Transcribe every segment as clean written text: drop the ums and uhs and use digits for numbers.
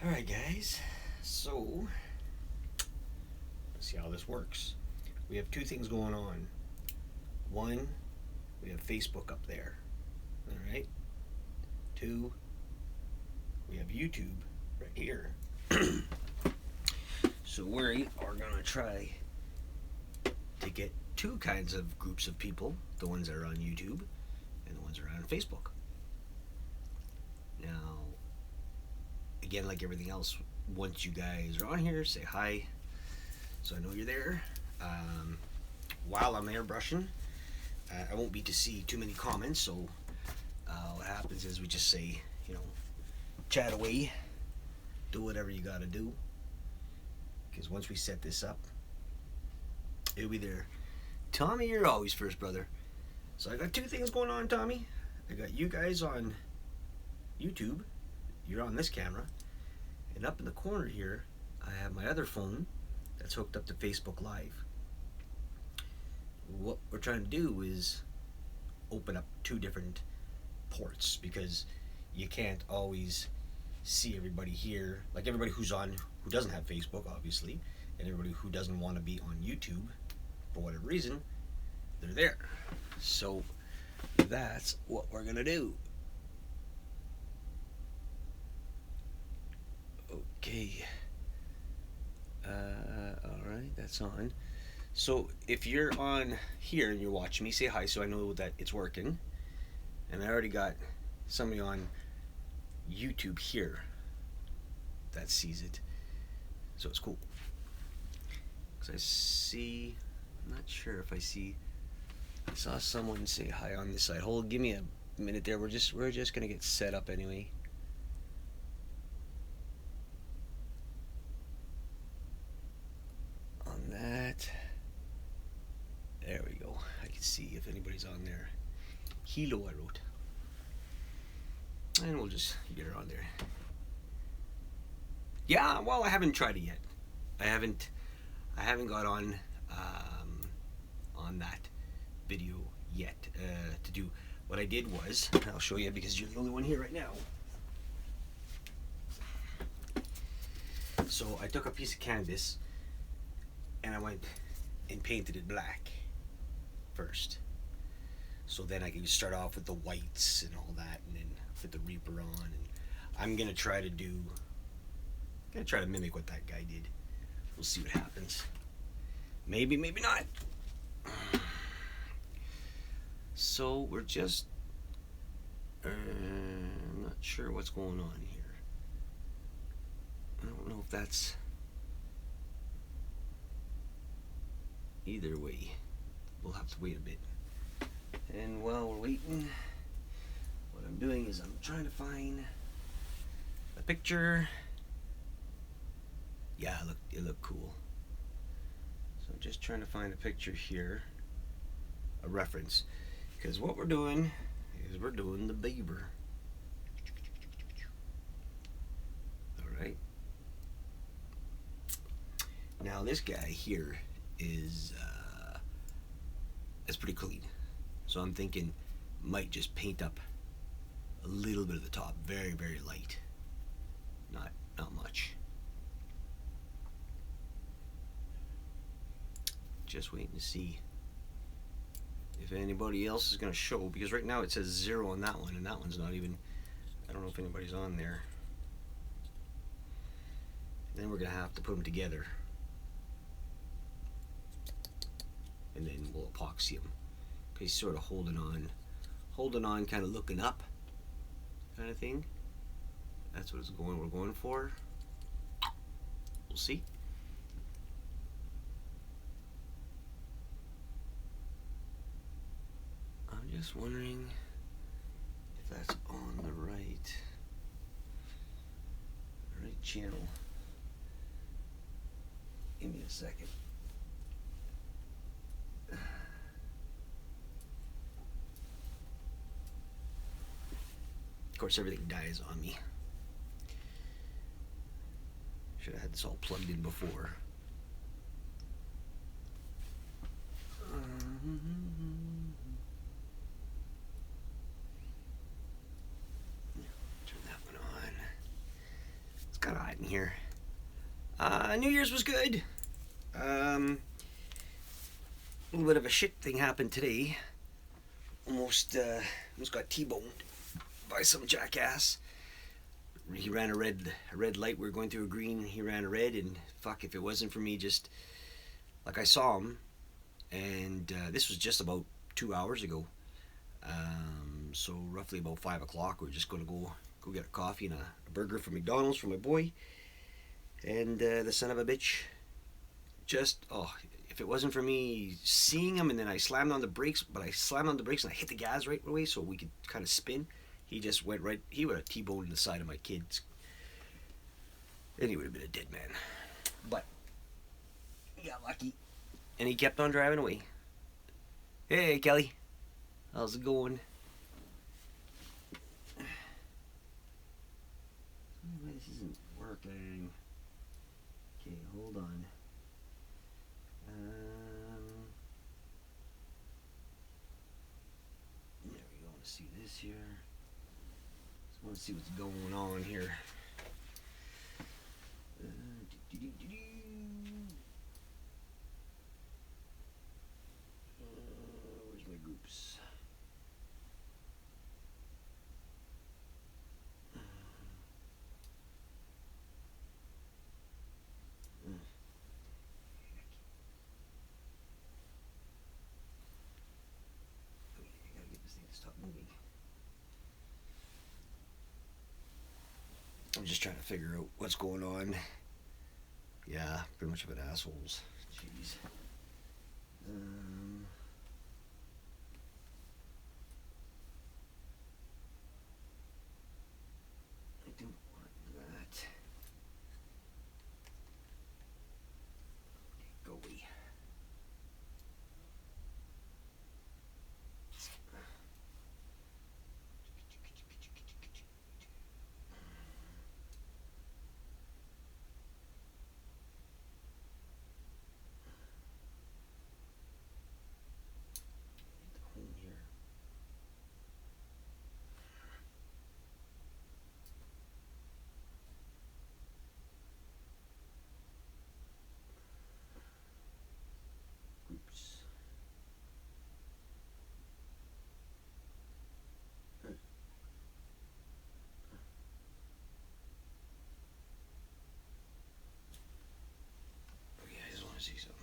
Alright guys, so let's see how this works. We have two things going on. One, we have Facebook up there. Alright. Two, we have YouTube right here. So we are gonna try to get two kinds of groups of people, the ones that are on YouTube and the ones that are on Facebook. Now, again, like everything else, once you guys are on here, say hi so I know you're there. While I'm airbrushing, I won't be to see too many comments, so what happens is we just say, chat away, do whatever you gotta do, because once we set this up, it'll be there. Tommy, you're always first, brother. So I got two things going on, Tommy. I got you guys on YouTube, you're on this camera, and up in the corner here I have my other phone that's hooked up to Facebook Live. What we're trying to do is open up two different ports, because you can't always see everybody here, like everybody who's on, who doesn't have Facebook obviously, and everybody who doesn't want to be on YouTube for whatever reason, they're there. So that's what we're gonna do. Okay. Alright, that's on. So if you're on here and you're watching me, say hi so I know that it's working. And I already got somebody on YouTube here that sees it. So it's cool. Because I see, I'm not sure if I saw someone say hi on this side. Give me a minute there. We're just gonna get set up anyway. That, there we go. I can see if anybody's on there. Hello, I wrote, and we'll just get her on there. Yeah, well, I haven't tried it yet. I haven't got on that video yet to do. What I did was, I'll show you because you're the only one here right now. So I took a piece of canvas and I went and painted it black first. So then I can start off with the whites and all that, and then put the Reaper on. And I'm gonna try to mimic what that guy did. We'll see what happens. Maybe, maybe not. So we're just, I'm not sure what's going on here. I don't know if that's, either way, we'll have to wait a bit. And while we're waiting, what I'm doing is I'm trying to find a picture. Yeah, it looked cool. So I'm just trying to find a picture here, a reference, because what we're doing is we're doing the beaver. All right. Now this guy here is it's pretty clean, so I'm thinking might just paint up a little bit of the top, very, very light, not much. Just waiting to see if anybody else is going to show, because right now it says 0 on that one, and that one's not even, I don't know if anybody's on there. Then we're going to have to put them together, and then we'll epoxy him. He's sort of holding on, kind of looking up, kind of thing. That's what we're going for. We'll see. I'm just wondering if that's on the right channel. Give me a second. Of course, everything dies on me. Should have had this all plugged in before. Turn that one on. It's kind of hot in here. New Year's was good. A little bit of a shit thing happened today. Almost got T-boned by some jackass. He ran a red light. We were going through a green. He ran a red, and fuck, if it wasn't for me, just like I saw him, and this was just about 2 hours ago. So roughly about 5 o'clock, we we're just going to go get a coffee and a burger from McDonald's for my boy. And the son of a bitch, just if it wasn't for me seeing him, and then I slammed on the brakes, but I slammed on the brakes and I hit the gas right away so we could kind of spin. He just went right. He would have T-boned in the side of my kids, and he would have been a dead man. But he got lucky, and he kept on driving away. Hey, Kelly, how's it going? This isn't working. Okay, hold on. There we go. I want to see this here. Just want to see what's going on here. Where's my groups? I'm just trying to figure out what's going on. Yeah, pretty much of an assholes. Jeez. I don't want that. Okay, go away. See something.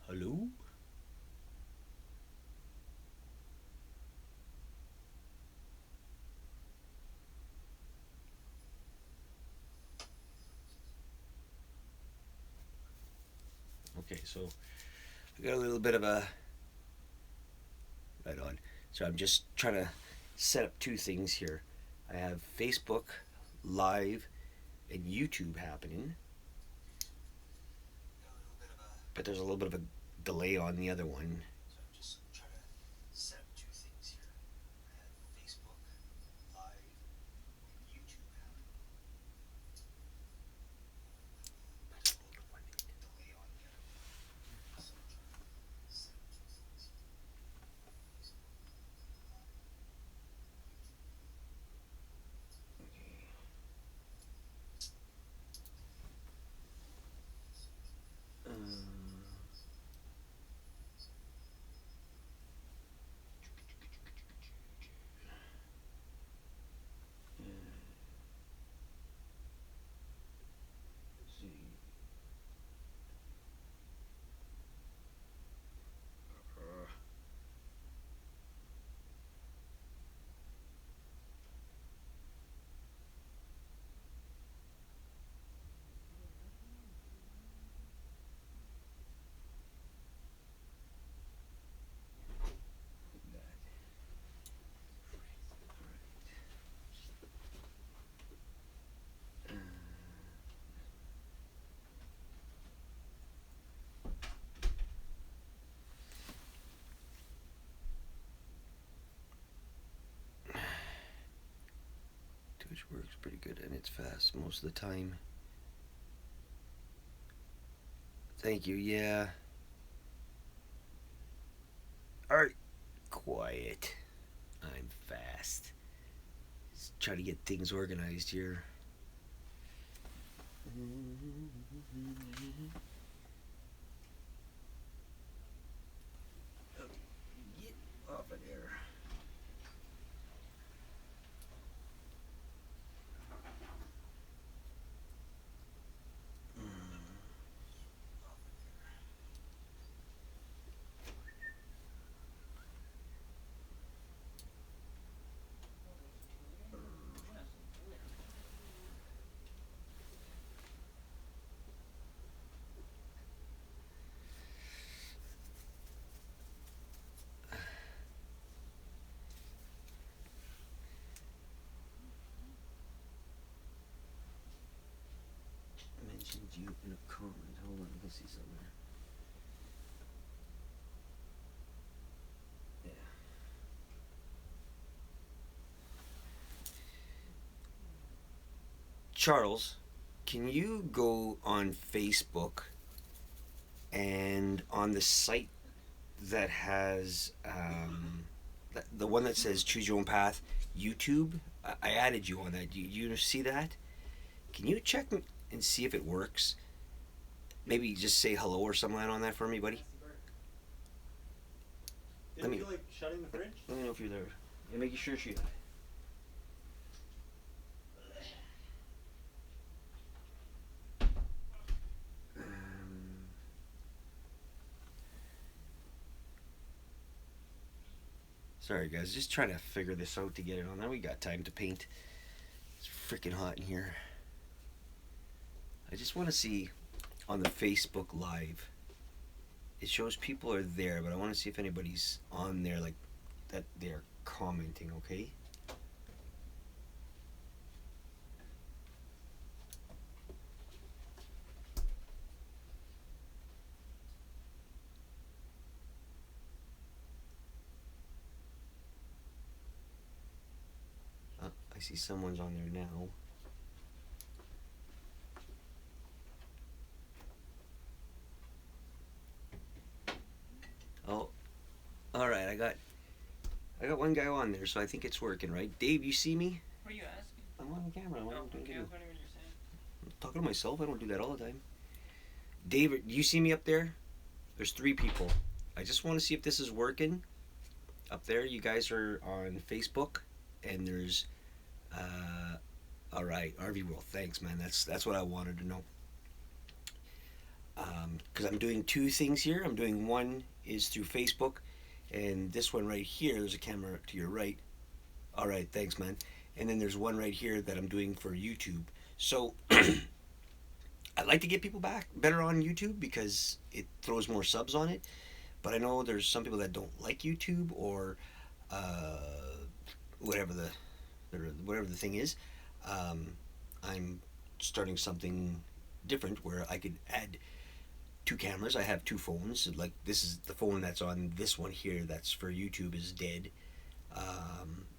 Hello? Okay, so I got a little bit of a right on. So I'm just trying to set up two things here. I have Facebook Live and YouTube happening, but there's a little bit of a delay on the other one. So I'm just trying to set up two things here. I have Facebook Live and YouTube happening, but there's a little bit of a delay on the other one. So I'm trying to set up two things here. Twitch works pretty good and it's fast most of the time. Thank you. Yeah. All right. Quiet. I'm fast. Just trying to get things organized here. Get off of there. Mentioned you in a comment. Hold on, let's see somewhere. Yeah. Charles, can you go on Facebook and on the site that has the one that says choose your own path YouTube? I added you on that. You see that? Can you check and see if it works? Maybe just say hello or something on that for me, buddy. Didn't you like shutting the fridge? Let me know if you're there. And making sure she. Sorry, guys. Just trying to figure this out to get it on there. We got time to paint. It's freaking hot in here. I just want to see on the Facebook Live. It shows people are there, but I want to see if anybody's on there, like that they're commenting. Okay. I see someone's on there now. Oh, all right. I got one guy on there, so I think it's working, right? Dave, you see me? What are you asking? I'm on camera. I'm Oh, okay, I was wondering what you're saying. I'm talking to myself. I don't do that all the time. Dave, do you see me up there? There's 3 people. I just want to see if this is working. Up there, you guys are on Facebook, and there's, all right, RV World. Thanks, man. That's what I wanted to know. Because I'm doing 2 things here. I'm doing one is through Facebook, and this one right here. There's a camera to your right. All right, thanks, man. And then there's one right here that I'm doing for YouTube. So I'd like to get people back better on YouTube because it throws more subs on it. But I know there's some people that don't like YouTube or uh, whatever the thing is. I'm starting something different where I could add 2 cameras. I have 2 phones. Like this is the phone that's on this one here. That's for YouTube is dead,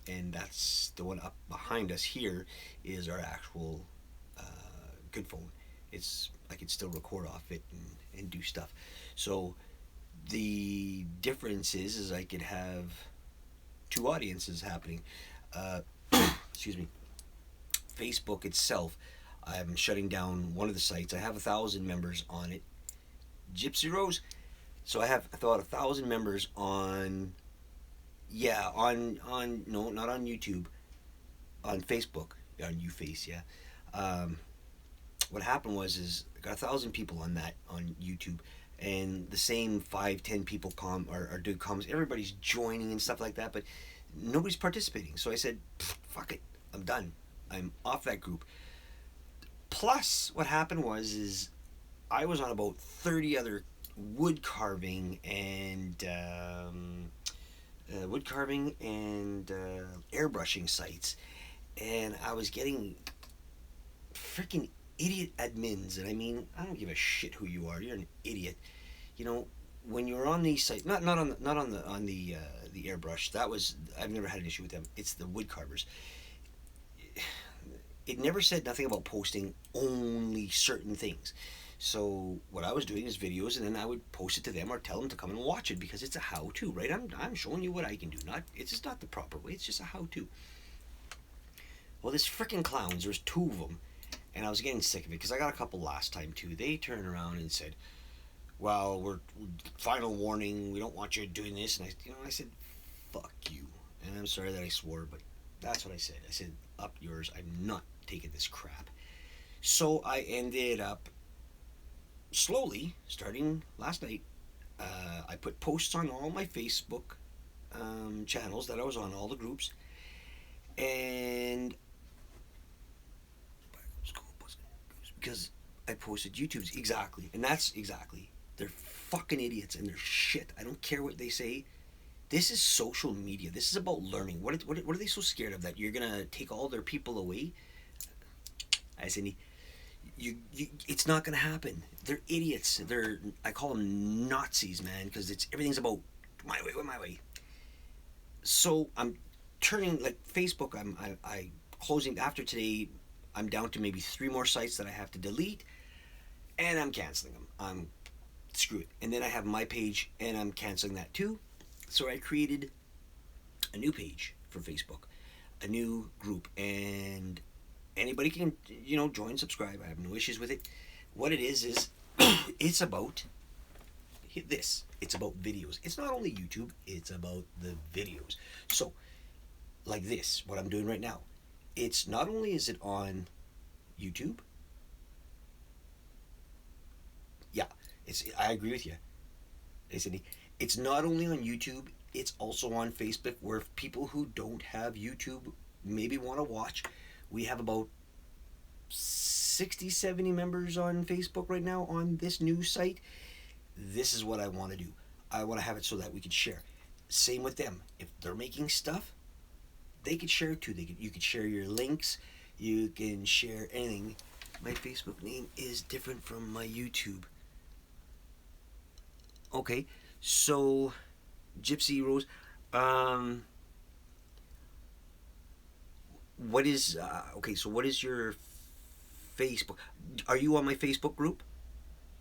and that's the one up behind us here is our actual good phone. I can still record off it and do stuff. So the difference is I could have 2 audiences happening. Excuse me. Facebook itself, I'm shutting down one of the sites. I have 1,000 members on it. Gypsy Rose. So I have about 1,000 members on. Yeah, on no, not on YouTube. On Facebook, on UFace. Yeah. What happened was I got 1,000 people on that on YouTube, and the same 5-10 people are doing comments. Everybody's joining and stuff like that, but nobody's participating. So I said, fuck it, I'm done. I'm off that group. Plus, what happened was I was on about 30 other wood carving and airbrushing sites, and I was getting freaking idiot admins. And I mean, I don't give a shit who you are. You're an idiot. You know, when you're on these sites, not on the airbrush. That was I've never had an issue with them. It's the wood carvers. It never said nothing about posting only certain things. So what I was doing is videos, and then I would post it to them or tell them to come and watch it because it's a how-to, right? I'm showing you what I can do. It's just not the proper way. It's just a how-to. Well, this freaking clowns. There's two of them, and I was getting sick of it because I got a couple last time too. They turned around and said, "Well, we're final warning. We don't want you doing this." And I said, "Fuck you." And I'm sorry that I swore, but that's what I said. I said, "Up yours. I'm not taking this crap." So I ended up slowly, starting last night, I put posts on all my Facebook channels that I was on, all the groups, and because I posted YouTube's exactly, and that's exactly. They're fucking idiots and they're shit. I don't care what they say. This is social media. This is about learning. What are they so scared of that you're gonna take all their people away? I said, it's not gonna happen. They're idiots. I call them Nazis, man, because everything's about my way, my way. So I'm turning like Facebook. I closing after today. I'm down to maybe 3 more sites that I have to delete, and I'm canceling them. Screw it. And then I have my page, and I'm canceling that too. So I created a new page for Facebook, a new group, and anybody can join, subscribe. I have no issues with it. What it is it's about this. It's about videos. It's not only YouTube. It's about the videos. So like this, what I'm doing right now. It's not only is it on YouTube. Yeah, I agree with you. It's not only on YouTube, it's also on Facebook, where people who don't have YouTube maybe want to watch. We have about 60, 70 members on Facebook right now on this new site. This is what I want to do. I want to have it so that we can share. Same with them. If they're making stuff, they could share it too. You could share your links. You can share anything. My Facebook name is different from my YouTube. Okay, so Gypsy Rose, what is okay? So what is your Facebook? Are you on my Facebook group?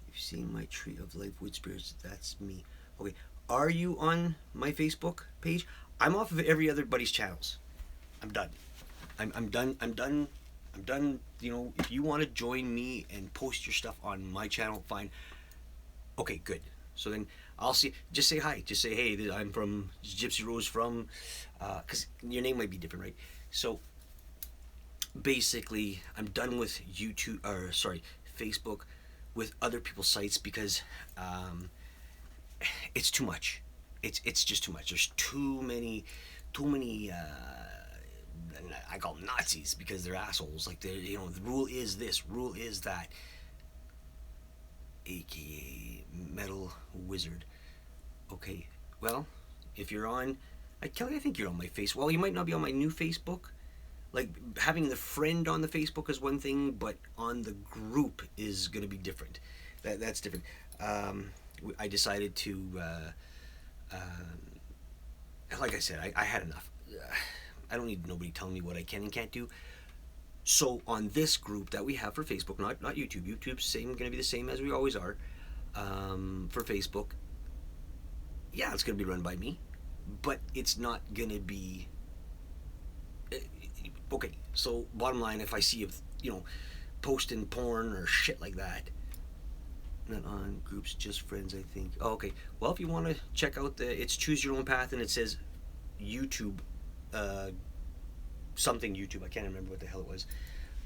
You've seen my tree of life wood spirits. That's me. Okay, are you on my Facebook page? I'm off of everybody's channels. I'm done. I'm done. I'm done. I'm done. If you want to join me and post your stuff on my channel, fine. Okay, good. So then I'll see. Just say hi. Just say, hey, I'm from Gypsy Rose from, because your name might be different, right? So basically, I'm done with Facebook, with other people's sites because it's too much. It's just too much. There's too many. I call them Nazis because they're assholes. Like the rule is this, rule is that. AKA Metal Wizard. Okay, well, if you're on, Kelly, I think you're on my face. Well, you might not be on my new Facebook. Like having the friend on the Facebook is one thing, but on the group is going to be different. That's different. I decided to, like I said, I had enough. I don't need nobody telling me what I can and can't do. So on this group that we have for Facebook, not YouTube. YouTube's going to be the same as we always are. For Facebook, yeah, it's going to be run by me, but it's not going to be. Okay, so bottom line, if I see posting porn or shit like that, not on groups, just friends, I think. Oh, okay. Well, if you want to check out it's Choose Your Own Path, and it says YouTube. Something YouTube. I can't remember what the hell it was.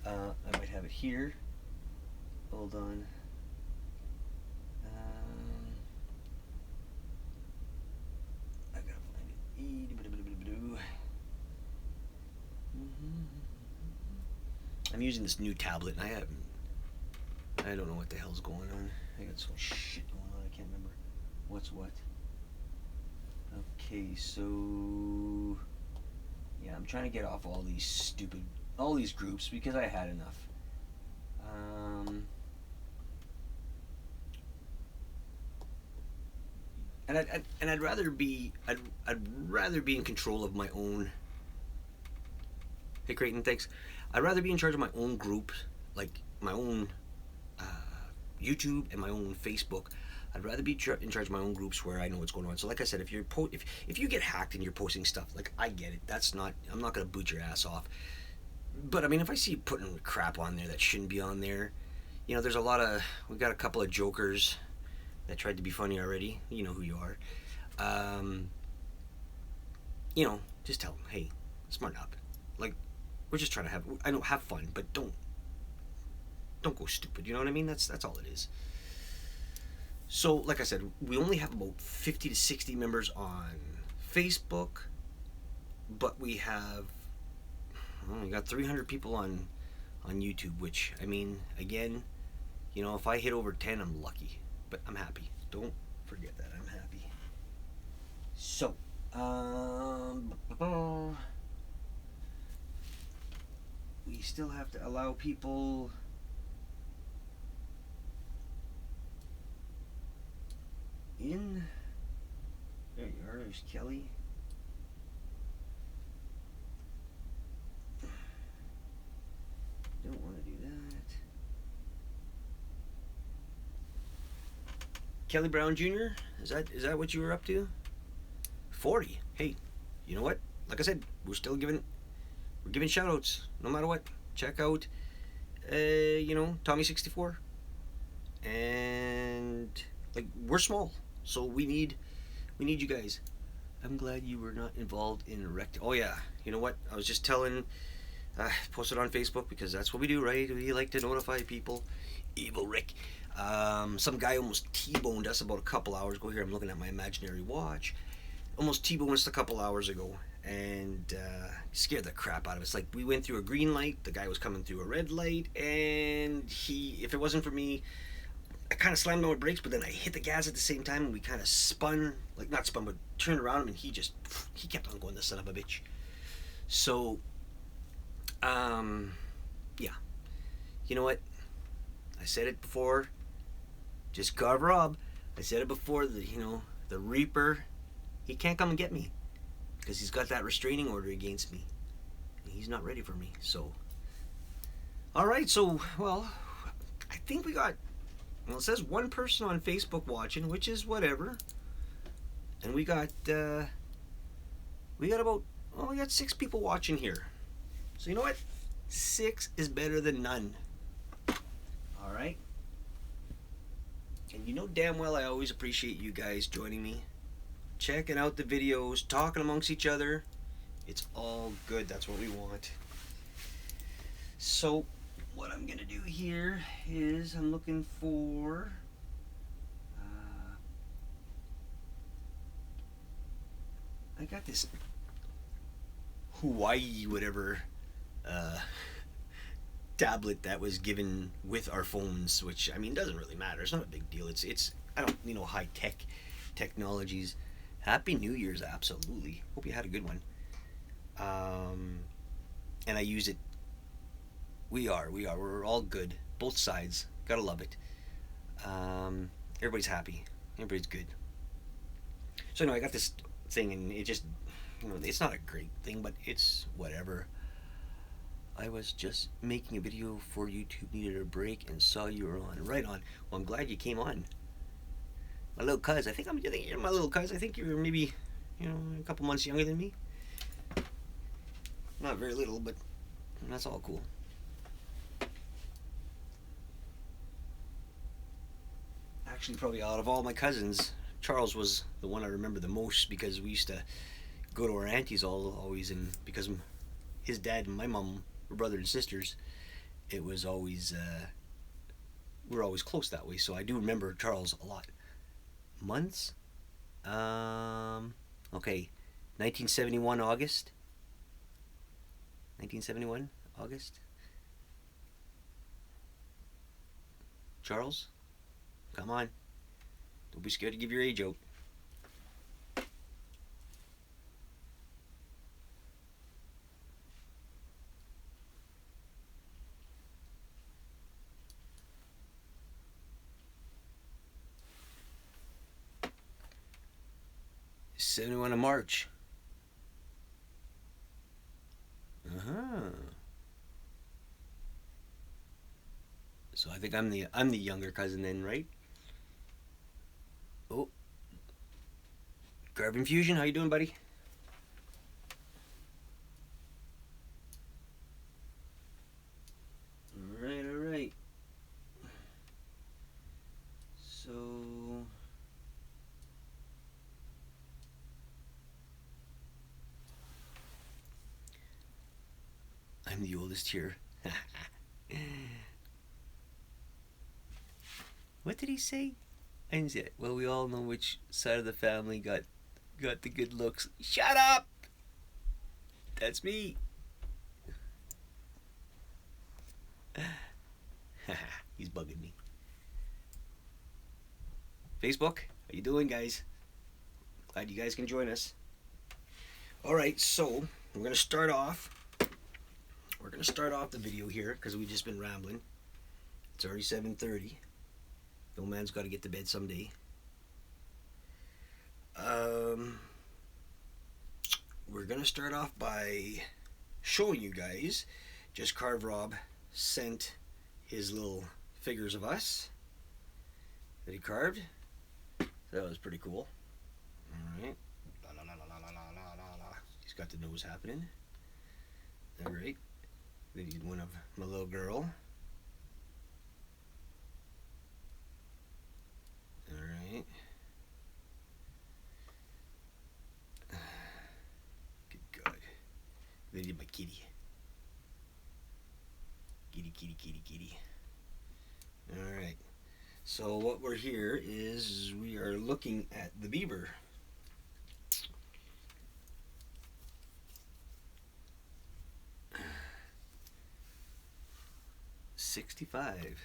I might have it here. Hold on. I gotta find it. I'm using this new tablet, and I don't know what the hell's going on. I got so much shit going on. I can't remember what's what. Okay, so. Yeah, I'm trying to get off all these groups because I had enough. And I'd rather be in control of my own. Hey Creighton, thanks. I'd rather be in charge of my own group, like my own YouTube and my own Facebook. I'd rather be in charge of my own groups where I know what's going on. So, like I said, if you get hacked and you're posting stuff, like I get it. I'm not gonna boot your ass off. But I mean, if I see you putting crap on there that shouldn't be on there, there's we got a couple of jokers that tried to be funny already. You know who you are. Um, just tell them, hey, smarten up. Like, we're just trying to have fun, but don't go stupid. You know what I mean? That's all it is. So, like I said, we only have about 50 to 60 members on Facebook, but we got 300 people on YouTube, which, I mean, again, if I hit over 10, I'm lucky, but I'm happy. Don't forget that. I'm happy. So, we still have to allow people in. There you are. There's Kelly. Don't want to do that. Kelly Brown Jr. Is that what you were up to? 40. Hey, you know what? Like I said, we're giving shout outs no matter what. Check out Tommy64. And like, we're small, so we need you guys. I'm glad you were not involved in Oh yeah, you know what? I was just telling post it on Facebook because that's what we do, right? We like to notify people. Evil Rick. Some guy almost T-boned us about a couple hours ago. Here I'm looking at my imaginary watch. Almost T-boned us a couple hours ago and scared the crap out of us. Like, we went through a green light, the guy was coming through a red light, and if it wasn't for me, I kind of slammed on my brakes, but then I hit the gas at the same time, and we kind of spun, like not spun, but turned around him, and he kept on going, the son of a bitch. So, yeah. You know what? I said it before. Just carve Rob. I said it before. The Reaper, he can't come and get me because he's got that restraining order against me, and he's not ready for me. So, all right. So, well, I think we got. Well, it says one person on Facebook watching, which is whatever. And we got we got 6 people watching here. So you know what? 6 is better than none. All right. And you know damn well I always appreciate you guys joining me, checking out the videos, talking amongst each other. It's all good. That's what we want. So what I'm gonna do here is I'm looking for I got this Hawaii whatever tablet that was given with our phones, which, I mean, doesn't really matter. It's not a big deal. It's I don't high tech technologies. Happy New Year's, absolutely. Hope you had a good one. And I use it. We're all good. Both sides. Gotta love it. Everybody's happy. Everybody's good. So anyway, I got this thing, and it just, it's not a great thing, but it's whatever. I was just making a video for YouTube, needed a break, and saw you were on. Right on. Well, I'm glad you came on. My little cuz, I think you're my little cuz. I think you're maybe, a couple months younger than me. Not very little, but that's all cool. Actually, probably out of all my cousins, Charles was the one I remember the most because we used to go to our aunties always, and because his dad and my mom were brother and sisters, it was always we were always close that way. So I do remember Charles a lot. Months? Okay, 1971 August. 1971 August. Charles, come on. Don't be scared to give your age out. '71 of March. Uh-huh. So I think I'm the younger cousin then, right? Oh, Carbon Fusion, how you doing, buddy? All right, all right. So I'm the oldest here. What did he say? I didn't say it. Well, we all know which side of the family got the good looks. Shut up! That's me. He's bugging me. Facebook, how you doing, guys? Glad you guys can join us. All right, so we're gonna start off. We're gonna start off the video here because we've just been rambling. It's already 7:30. The old man's got to get to bed someday. We're gonna start off by showing you guys. Just Carve Rob sent his little figures of us that he carved. That was pretty cool. All right. La, la, la, la, la, la, la, la. He's got the nose happening. All right. Then he did one of my little girl. All right. Good God. Then he did my kitty. Kitty, kitty, kitty, kitty. All right. So what we're here is we are looking at the beaver. $65.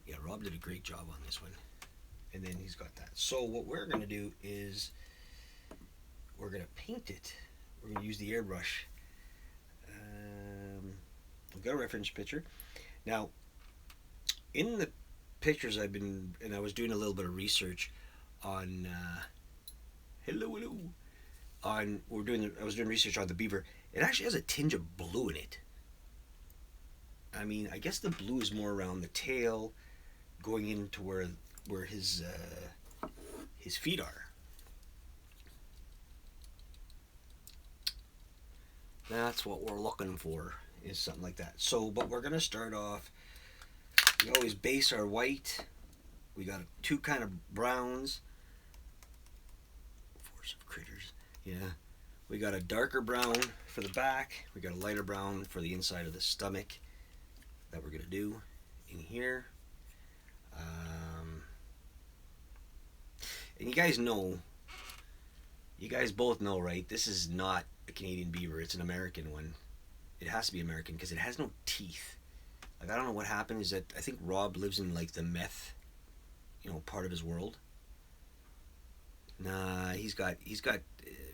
Yeah, Rob did a great job on this one. And then he's got that. So what we're going to do is we're going to paint it. We're going to use the airbrush. I've got a reference picture. Now, in the pictures I was doing a little bit of research on, hello. I was doing research on the beaver. It actually has a tinge of blue in it. I mean, I guess the blue is more around the tail, going into where his feet are. That's what we're looking for, is something like that. So, but we're gonna start off. We always base our white. We got two kind of browns. Force of critters. Yeah. We got a darker brown for the back. We got a lighter brown for the inside of the stomach. That we're gonna do in here. And you guys both know, right? This is not a Canadian beaver. It's an American one. It has to be American because it has no teeth. Like, I don't know what happened. Is that I think Rob lives in like the meth, part of his world. Nah, he's got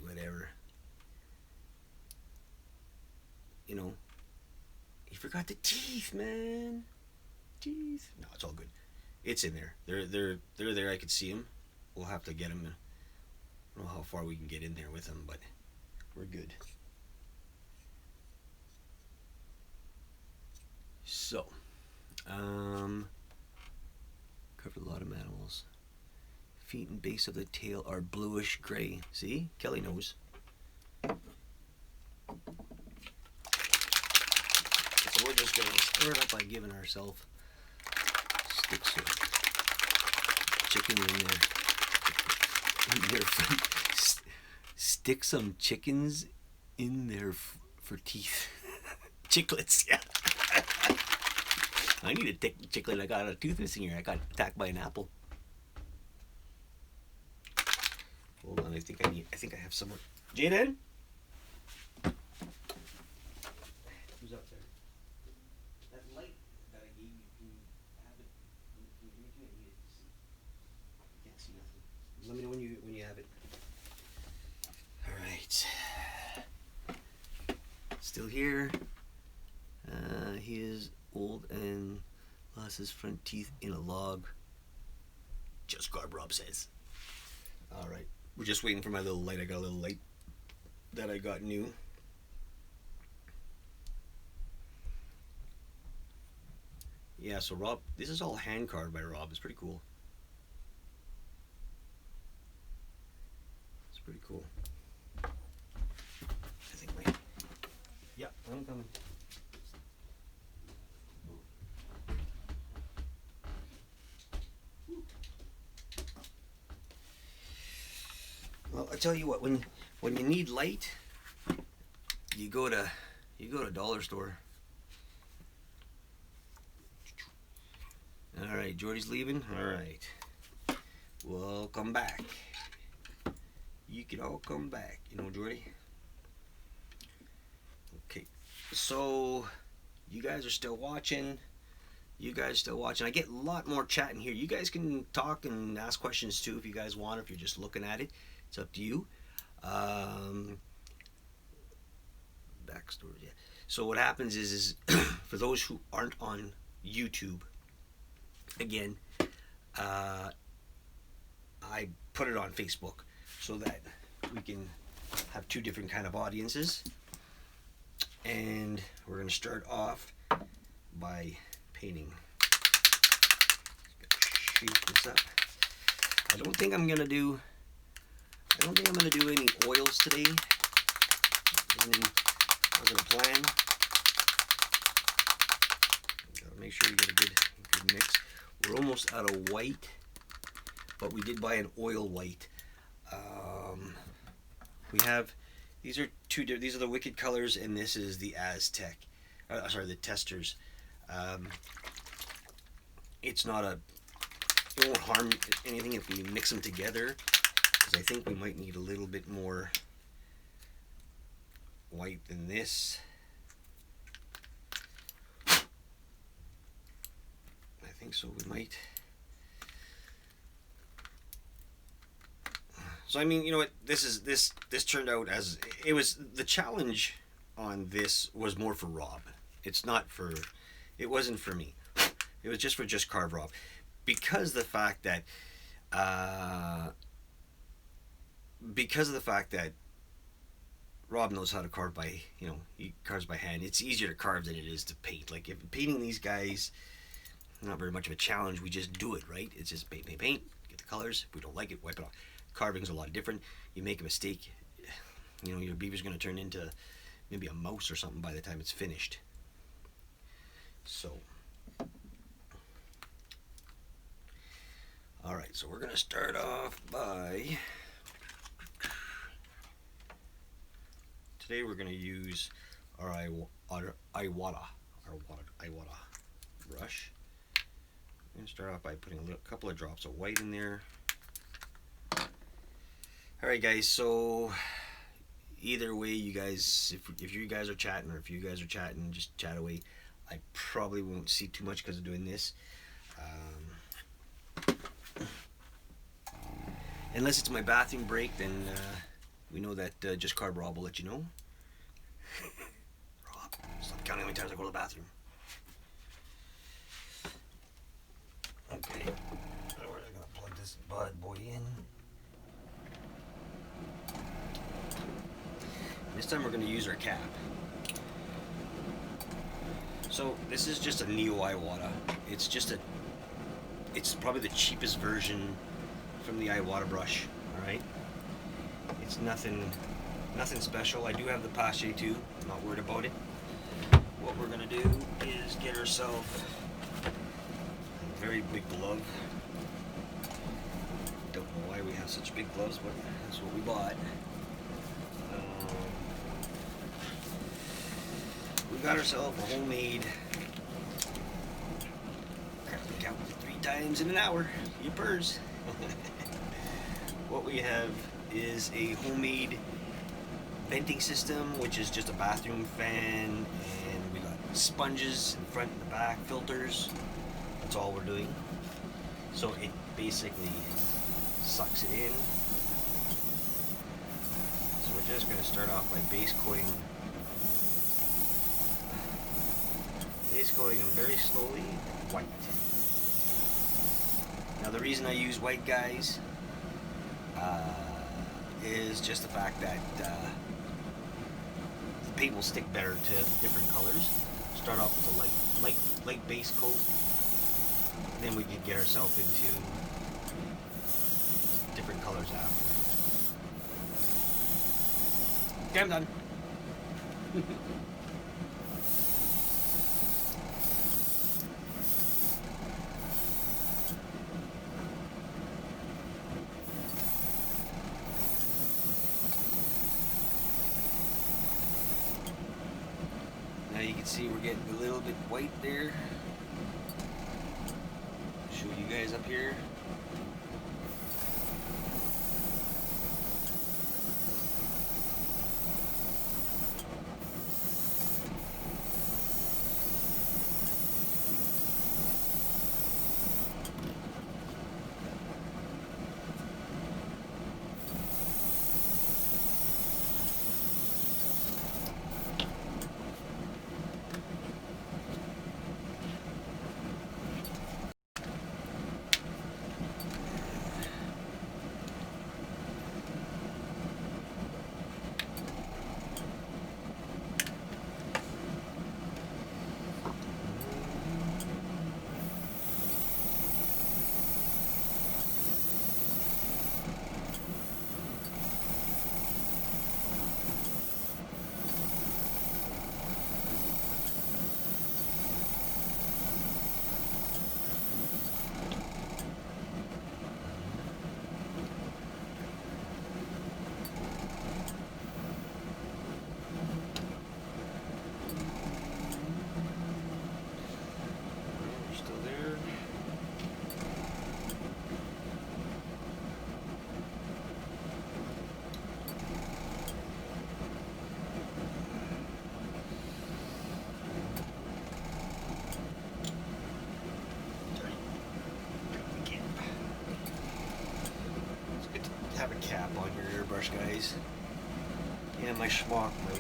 whatever. He forgot the teeth, man. Teeth. No, it's all good. It's in there. They're there. I could see them. We'll have to get them. I don't know how far we can get in there with them, but we're good. So, covered a lot of animals. Feet and base of the tail are bluish gray. See? Kelly knows. So we're just going to stir it up by giving ourselves sticks of chicken in there. Stick some chickens in there for teeth. Chiclets, yeah. I need a chiclet. I got a tooth missing here. I got attacked by an apple. Hold on, I think I have someone. Jaden? Who's up there? That light that I gave you, can you have it? Can you give it to me? I need it to see. I can't see nothing. Let me know when you have it. Alright. Still here. He is old and lost his front teeth in a log. Just Garb Rob says. Alright. We're just waiting for my little light. I got a little light that I got new. Yeah, so Rob, this is all hand carved by Rob. It's pretty cool. It's pretty cool. I think my... Yeah, I'm coming. Well, I tell you what, when you need light, you go to dollar store. All right, Jordy's leaving. All right, we'll come back. You can all come back, you know, Jordy. Okay, so you guys are still watching. I get a lot more chat in here. You guys can talk and ask questions too if you guys want. If you're just looking at it, it's up to you. Backstory, yeah. So what happens is for those who aren't on YouTube, again, I put it on Facebook so that we can have two different kind of audiences. And we're going to start off by painting. Shape this up. I don't think I'm gonna do any oils today. Wasn't a plan. Gotta make sure you get a good mix. We're almost out of white, but we did buy an oil white. We have these are the Wicked colors, and this is the Aztec. The Testers. It won't harm anything if we mix them together, because I think we might need a little bit more white than this. I think so, we might. So I mean, you know what, this turned out as, it was, the challenge on this was more for Rob. It wasn't for me. It was just for Just Carve Rob. Because of the fact that Rob knows how to carve by, he carves by hand. It's easier to carve than it is to paint. Like, if painting these guys, not very much of a challenge. We just do it, right? It's just paint, get the colors. If we don't like it, wipe it off. Carving's a lot different. You make a mistake, your beaver's going to turn into maybe a mouse or something by the time it's finished. So, alright, so we're going to start off by, today we're going to use our Iwata brush. I'm going to start off by putting a couple of drops of white in there. Alright guys, so either way, you guys, if you guys are chatting, or if you guys are chatting, just chat away. I probably won't see too much because of doing this. Unless it's my bathroom break, then we know that Just Carve Rob will let you know. Rob, stop counting how many times I go to the bathroom. Okay, so we're gonna plug this bad boy in. This time we're gonna use our cap. So this is just a Neo Iwata. It's probably the cheapest version from the Iwata brush. All right, it's nothing special. I do have the Pache too. I'm not worried about it. What we're gonna do is get ourselves a very big glove. Don't know why we have such big gloves, but that's what we bought. We got ourselves a homemade, count it 3 times in an hour, yippers. What we have is a homemade venting system, which is just a bathroom fan, and we got sponges in front and the back, filters. That's all we're doing. So it basically sucks it in. So we're just going to start off by base coating them very slowly white. Now the reason I use white, guys, is just the fact that the paint will stick better to different colors. Start off with a light light base coat. Then we could get ourselves into different colors after. Okay, I'm done. Now you can see we're getting a little bit white there. Show you guys up here. Still there. It's good to have a cap on your airbrush, guys. Yeah, my schmuck, my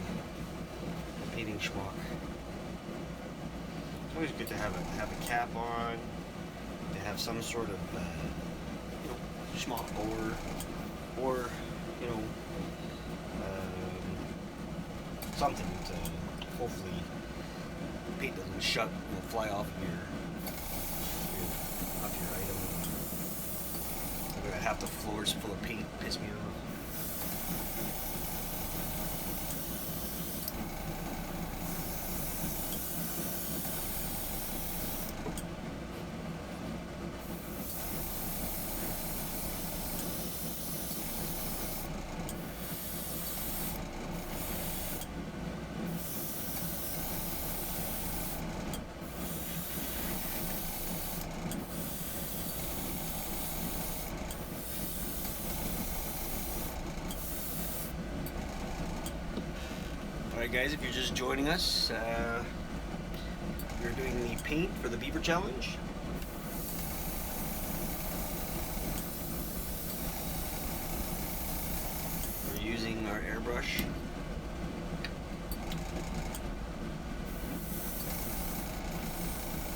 painting schmuck. It's always good to have a cap on, to have some sort of schmuck or something to hopefully paint doesn't shut and fly off of your item. I got half the floors full of paint, piss me off. Alright guys, if you're just joining us, we're doing the paint for the Beaver Challenge. We're using our airbrush.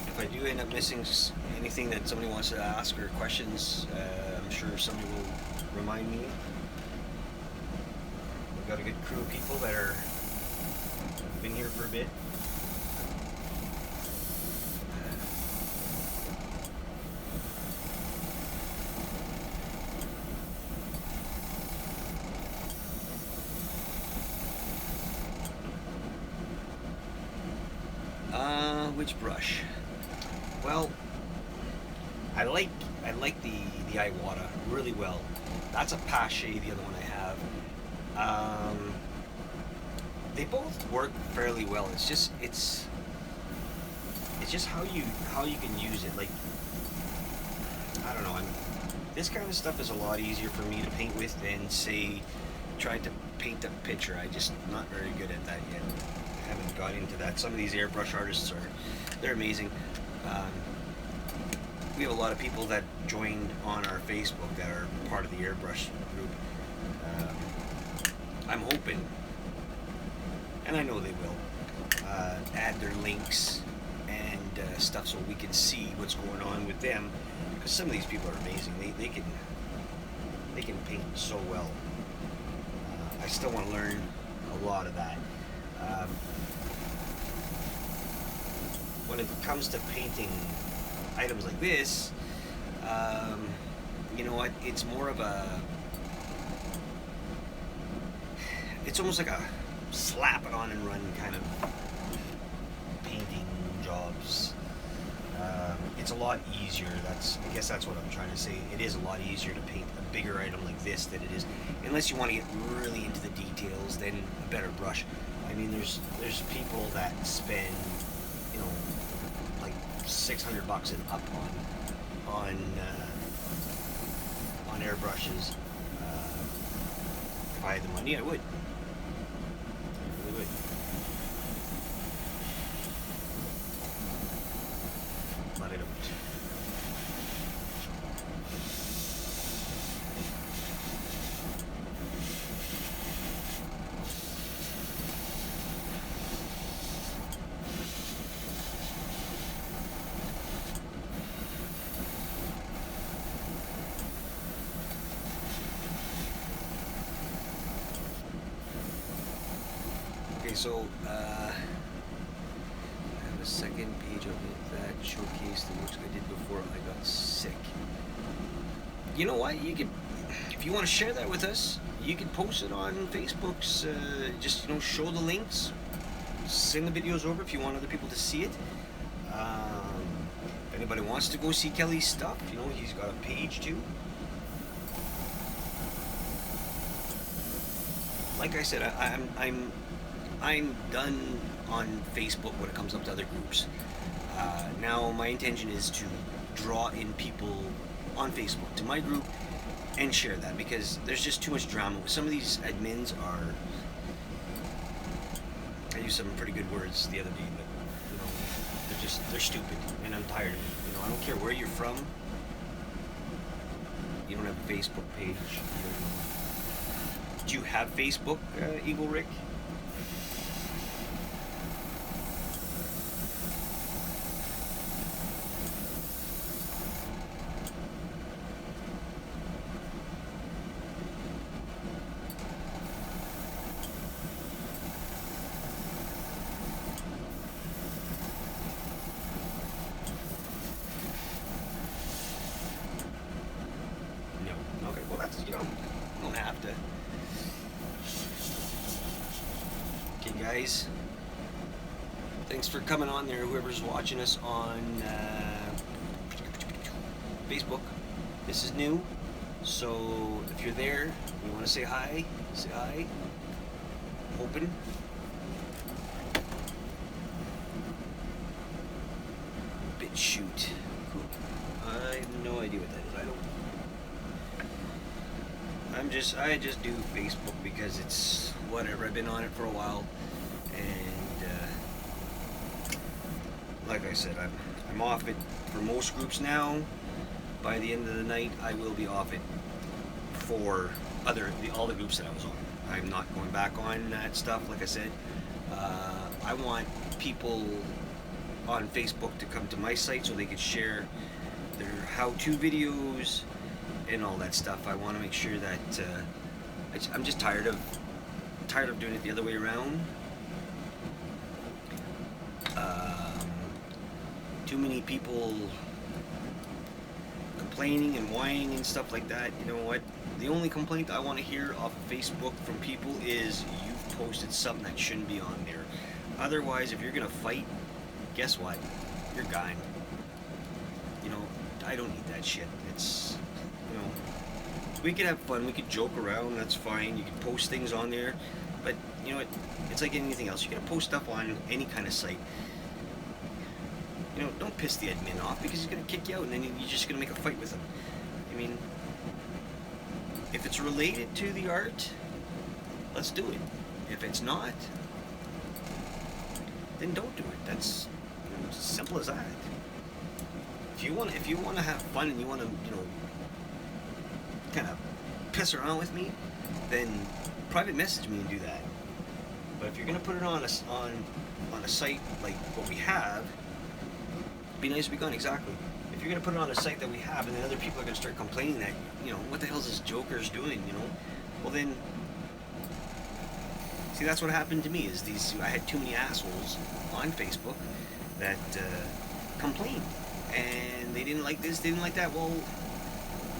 If I do end up missing anything that somebody wants to ask or questions, I'm sure somebody will remind me. We've got a good crew of people that are been here for a bit. Which brush? Well, I like the Iwata really well. That's a Pache, the other one I have. They both work fairly well. It's just how you can use it. Like, I don't know. This kind of stuff is a lot easier for me to paint with than, say, trying to paint a picture. I just not very good at that yet. I haven't got into that. Some of these airbrush artists they're amazing. We have a lot of people that joined on our Facebook that are part of the airbrush group. I'm hoping, and I know they will, add their links and stuff so we can see what's going on with them, because some of these people are amazing. They can paint so well. I still want to learn a lot of that. when it comes to painting items like this, you know what? It's more of a. It's almost like a slap it on and run kind of painting jobs. It's a lot easier. I guess that's what I'm trying to say. It is a lot easier to paint a bigger item like this than it is, unless you want to get really into the details. Then a better brush. I mean, there's people that spend, you know, like $600 and up on airbrushes. If I had the money, I would. I really would. But I don't. Okay, so I have a second page of it that showcased the works I did before I got sick. You know what? You could, if you want to share that with us, you can post it on Facebook's. Just show the links, send the videos over if you want other people to see it. If anybody wants to go see Kelly's stuff, he's got a page too. Like I said, I'm done on Facebook when it comes up to other groups. Now my intention is to draw in people on Facebook to my group and share that, because there's just too much drama. Some of these admins are, I used some pretty good words the other day, but they're stupid, and I'm tired of it. I don't care where you're from. You don't have a Facebook page. Do you have Facebook, Eagle Rick? No. Okay, well that's, you don't have to. Okay, guys. Thanks for coming on there, whoever's watching us on Facebook. This is new, so if you're there, you want to say hi, say hi. Open. Bit shoot. Cool. I have no idea what that is. I just do Facebook because it's whatever. I've been on it for a while, and like I said, I'm off it for most groups now. By the end of the night, I will be off it for all the groups that I was on. I'm not going back on that stuff. Like I said, I want people on Facebook to come to my site so they could share their how-to videos and all that stuff. I want to make sure that I'm just tired of doing it the other way around. Too many people complaining and whining and stuff like that. You know what? The only complaint I want to hear off of Facebook from people is you've posted something that shouldn't be on there. Otherwise, if you're gonna fight, guess what? You're gone. I don't need that shit. It's, we could have fun, we could joke around, that's fine. You can post things on there, but you know what? It's like anything else. You're gonna post stuff on any kind of site. Don't piss the admin off, because he's gonna kick you out, and then you're just gonna make a fight with him. I mean, if it's related to the art, let's do it. If it's not, then don't do it. That's as simple as that. If you want to have fun and you want to, kind of piss around with me, then private message me and do that. But if you're gonna put it on a site like what we have, be nice to be gone. Exactly. If you're gonna put it on a site that we have, and then other people are gonna start complaining that, what the hell is this Joker's doing? Well then, see, that's what happened to me. I had too many assholes on Facebook, that complained, and they didn't like this, they didn't like that. Well,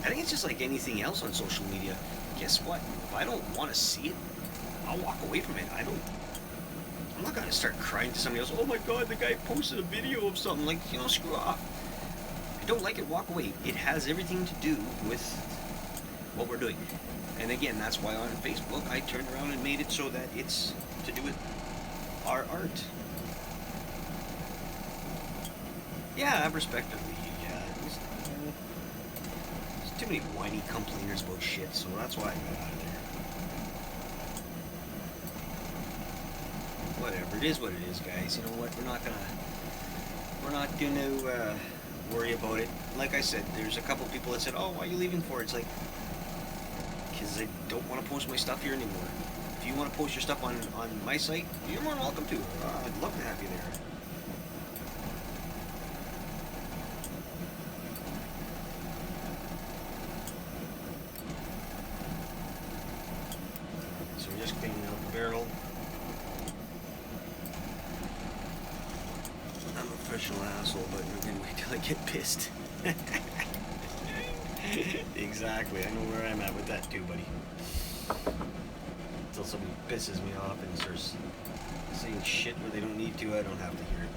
I think it's just like anything else on social media. Guess what? If I don't want to see it, I'll walk away from it. I'm not gonna start crying to somebody else. Oh my God, the guy posted a video of something. Like, screw off. If you don't like it, walk away. It has everything to do with what we're doing. And again, that's why on Facebook I turned around and made it so that it's to do with our art. Yeah, respectively. Yeah, there's too many whiny complainers about shit, so that's why I got out of there. Whatever, it is what it is, guys. You know what? We're not gonna worry about it. Like I said, there's a couple people that said, "Oh, why are you leaving for?" It's like, because I don't want to post my stuff here anymore. If you want to post your stuff on my site, you're more than welcome to. I'd love to have you there. So we're just cleaning out the barrel. I'm a professional asshole, but we're gonna wait till I get pissed. Exactly, I know where I'm at with that too, buddy. Until somebody pisses me off and starts saying shit where they don't need to, I don't have to hear it.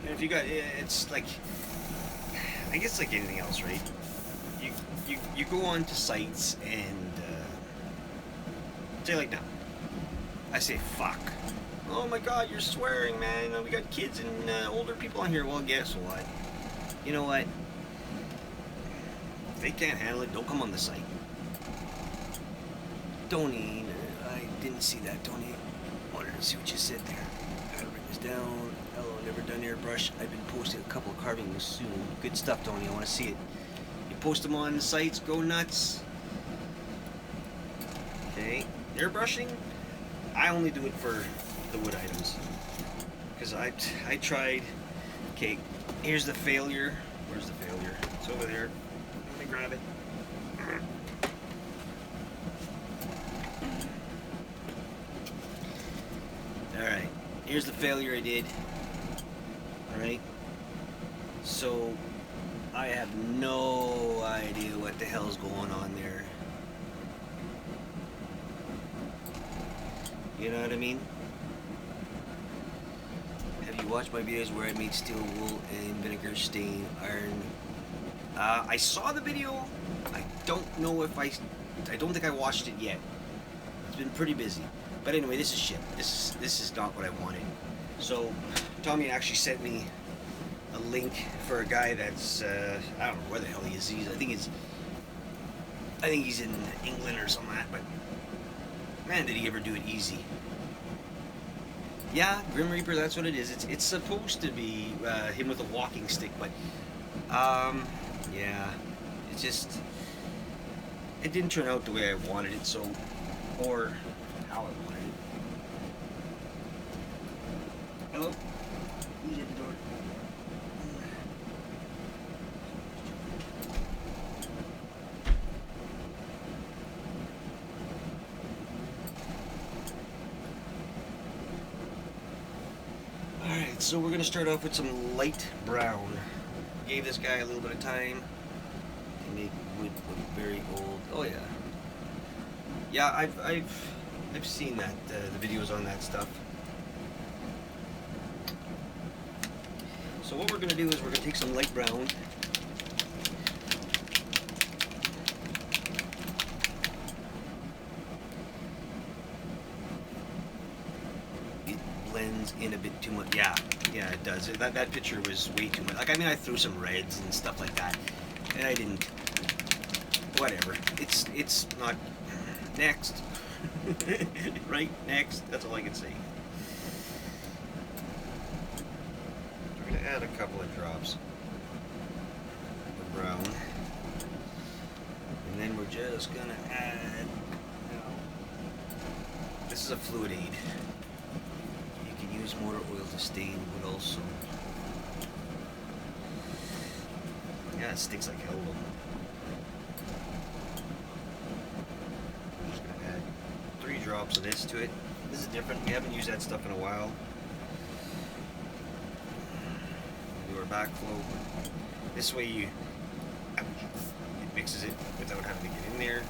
And if you got, it's like, I guess like anything else, right? You go on to sites and say like now, I say fuck. Oh my God, you're swearing, man. We got kids and older people on here. Well, guess what? You know what? If they can't handle it, don't come on the site. Tony, I didn't see that, Tony. Wanted to see what you said there. I gotta bring this down. Hello, never done airbrush. I've been posting a couple of carvings soon. Good stuff, Tony. I want to see it. You post them on the sites, go nuts. Okay, airbrushing. I only do it for the wood items, because I tried. Okay, here's the failure. Where's the failure? It's over there. Let me grab it. Alright, here's the failure I did. Alright, so I have no idea what the hell's going on there. You know what I mean? Have you watched my videos where I made steel wool and vinegar stain iron? I saw the video. I don't know if I don't think I watched it yet. It's been pretty busy. But anyway, this is shit. This is not what I wanted. So Tommy actually sent me a link for a guy that's I don't know where the hell he is. I think he's in England or something like that, but man, did he ever do it easy. Yeah, Grim Reaper, that's what it is. It's supposed to be him with a walking stick, but yeah, it didn't turn out the way I wanted it, so, or how I wanted it. Hello? Who's at the door? Alright, so we're going to start off with some light brown. Gave this guy a little bit of time to make wood look very old. Oh yeah. Yeah, I've seen that, the videos on that stuff. So what we're going to do is we're going to take some light brown. Blends in a bit too much. Yeah, it does. That picture was way too much. Like, I mean, I threw some reds and stuff like that, and I didn't. Whatever. It's not. Next. Right? Next. That's all I can say. We're gonna add a couple of drops of brown, and then we're just gonna add. This is a fluid aid. Use motor oil to stain wood also. Yeah, it sticks like hell though. I'm just gonna add 3 drops of this to it. This is different. We haven't used that stuff in a while. Do our backflow. This way it mixes it without having to get in there.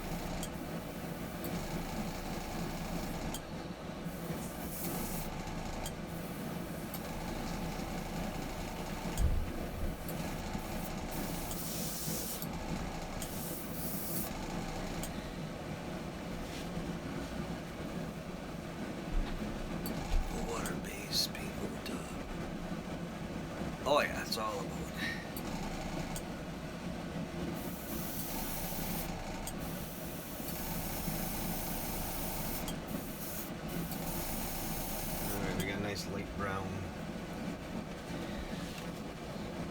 Oh yeah, that's all about it. Alright, we got a nice light brown.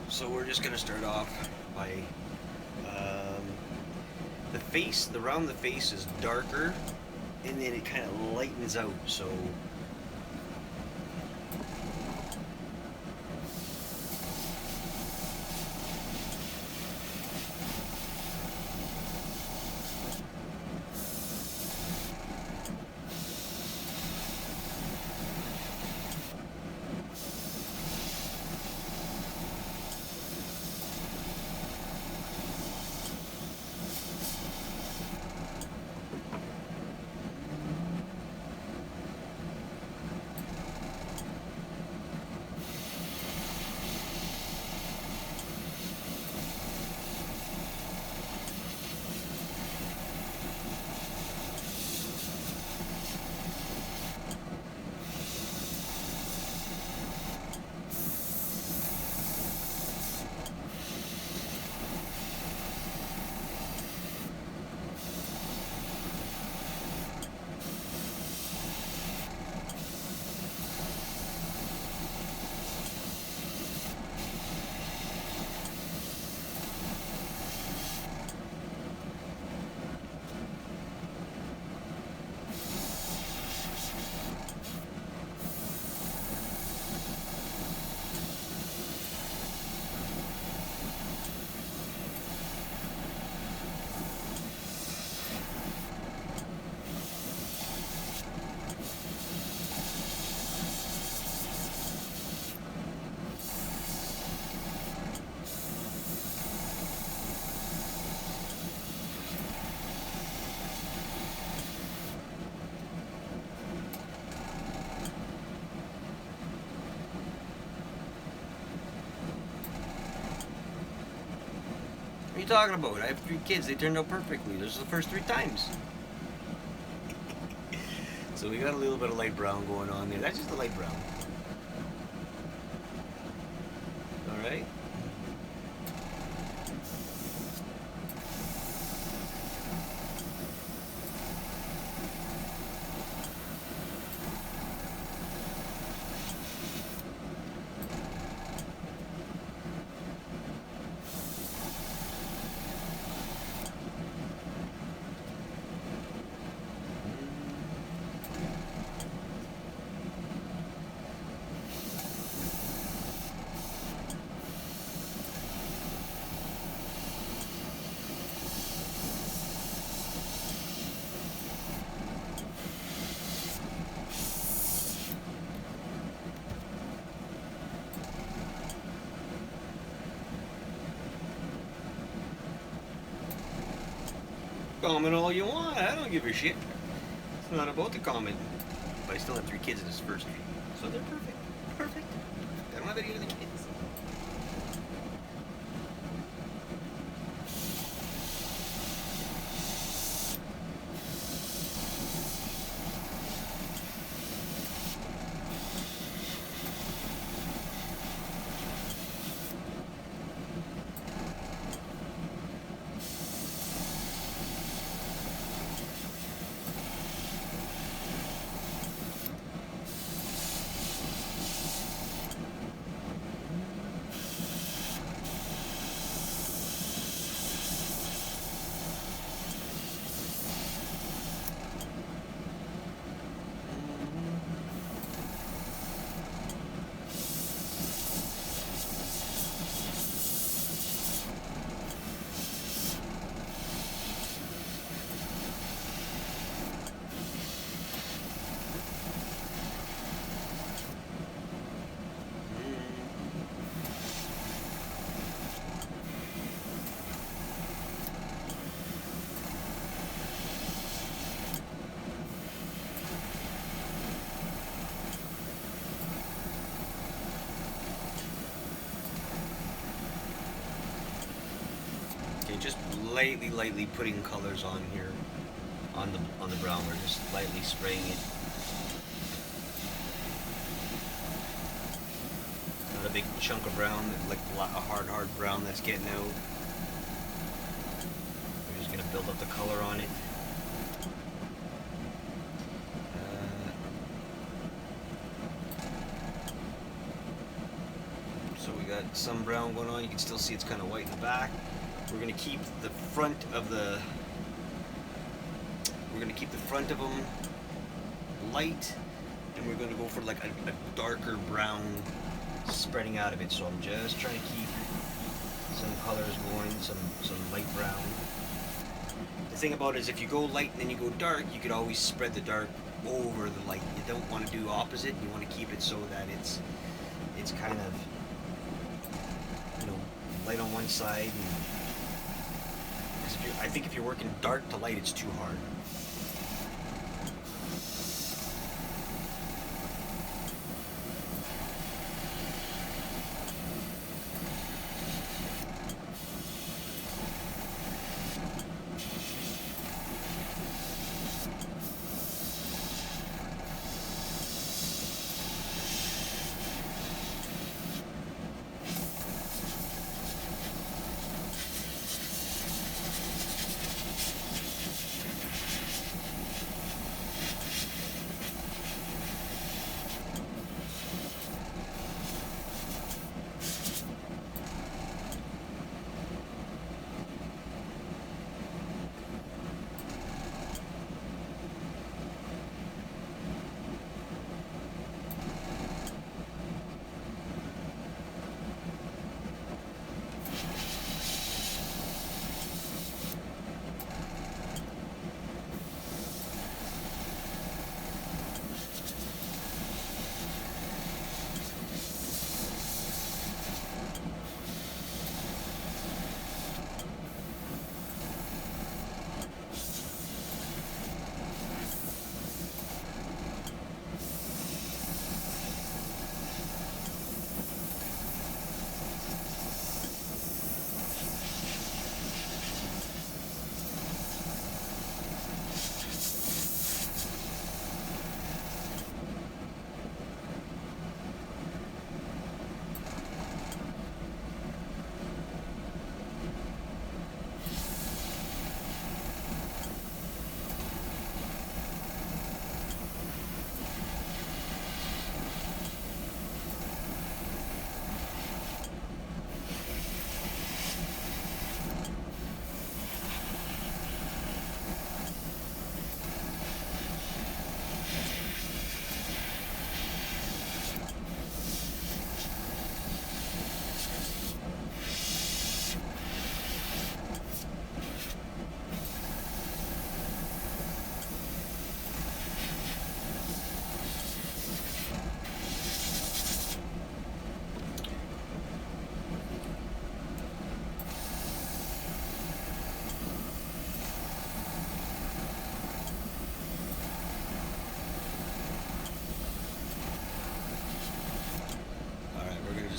So we're just gonna start off by the face, around the face is darker, and then it kind of lightens out, so what are you talking about? I have 3 kids, they turned out perfectly. Those are the first 3 times. So we got a little bit of light brown going on there. That's just a light brown. Alright. Comment all you want. I don't give a shit. It's not about the comment. But I still have 3 kids in this first tree. So they're perfect. Perfect. I don't have any other kids. And just lightly putting colors on here, on the brown. We're just lightly spraying it. Not a big chunk of brown, like a hard brown that's getting out. We're just gonna build up the color on it. So we got some brown going on. You can still see it's kind of white in the back. We're gonna keep the front of the. We're gonna keep the front of them light, and we're gonna go for like a darker brown spreading out of it. So I'm just trying to keep some colors going, some light brown. The thing about it is if you go light and then you go dark, you could always spread the dark over the light. You don't want to do opposite. You want to keep it so that it's kind of, you know, light on one side. And I think if you're working dark to light, it's too hard.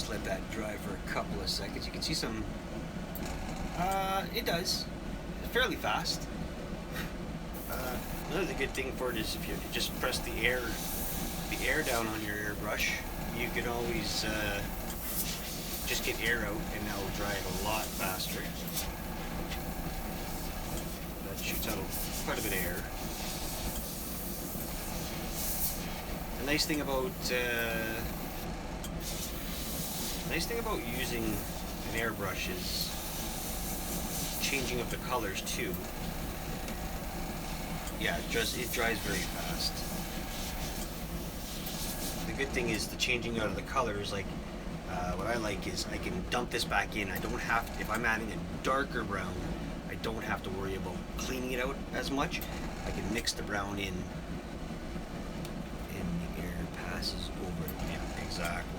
Let that dry for a couple of seconds. You can see some. It does. It's fairly fast. Another good thing for it is if you just press the air down on your airbrush, you can always just get air out, and that will dry it a lot faster. That shoots out quite a bit of air. The nice thing about using an airbrush is changing of the colors too. Yeah, it dries very fast. The good thing is the changing out of the colors, like what I like is I can dump this back in. I don't have to, if I'm adding a darker brown, I don't have to worry about cleaning it out as much. I can mix the brown in and the air passes over it. Yeah, exactly.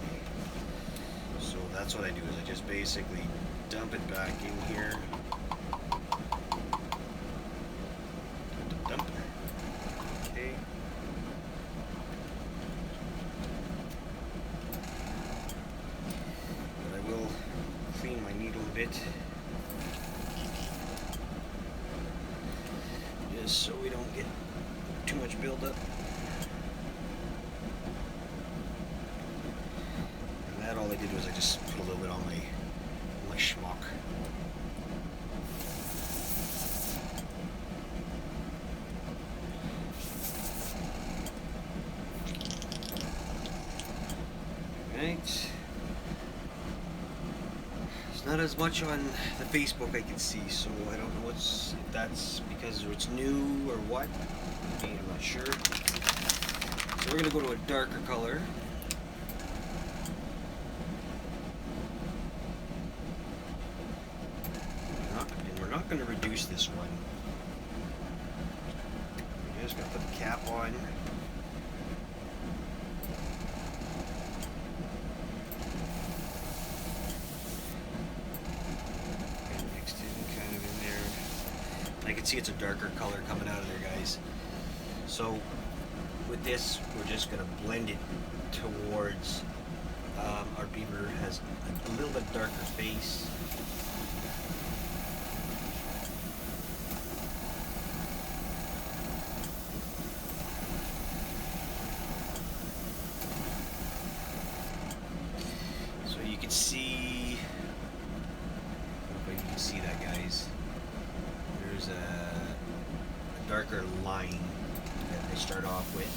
So that's what I do, is I just basically dump it back in here. Dump. Okay. But I will clean my needle a bit. just so we don't get too much buildup. And that, all I did was I just put a little bit on my schmuck. Right. It's not as much on the Facebook I can see, so I don't know if that's because it's new or what. I'm not sure. So we're gonna go to a darker color. And we're not gonna reduce this one. We're just gonna put the cap on. I can see it's a darker color coming out of there, guys. So with this, we're just going to blend it towards our beaver has a little bit darker face. So you can see, I don't know if you can see that, guys. There's a darker line that I start off with.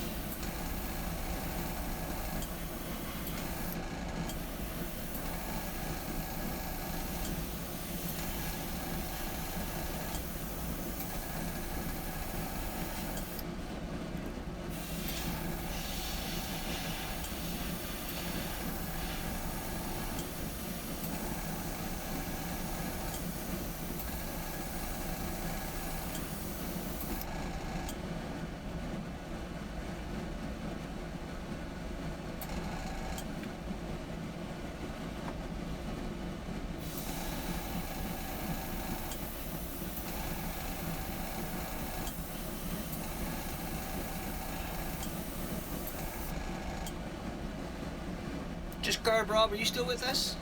Just Garb Rob, are you still with us?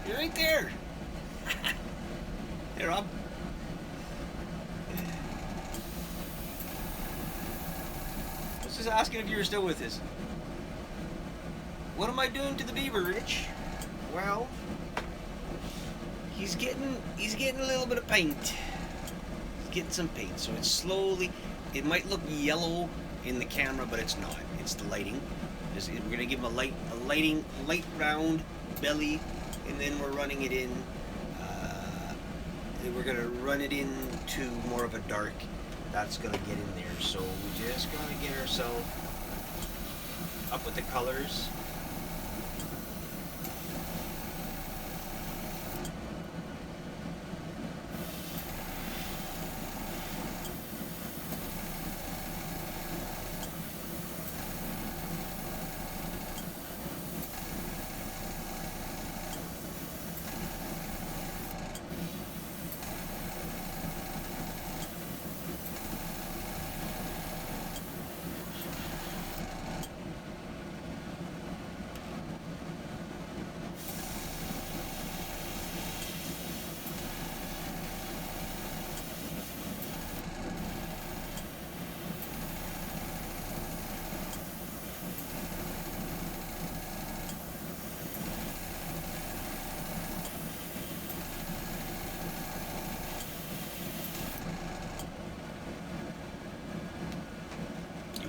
You're right there. Hey, Rob. I was just asking if you were still with us. What am I doing to the beaver, Rich? Well, he's getting a little bit of paint. He's getting some paint, so it's slowly. It might look yellow in the camera, but it's not. It's the lighting. We're gonna give him a light round belly, and then we're running it in. We're gonna run it into more of a dark. That's gonna get in there. So we just gotta get ourselves up with the colors.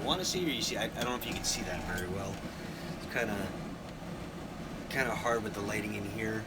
Want to see, or you see? I don't know if you can see that very well. It's kind of hard with the lighting in here.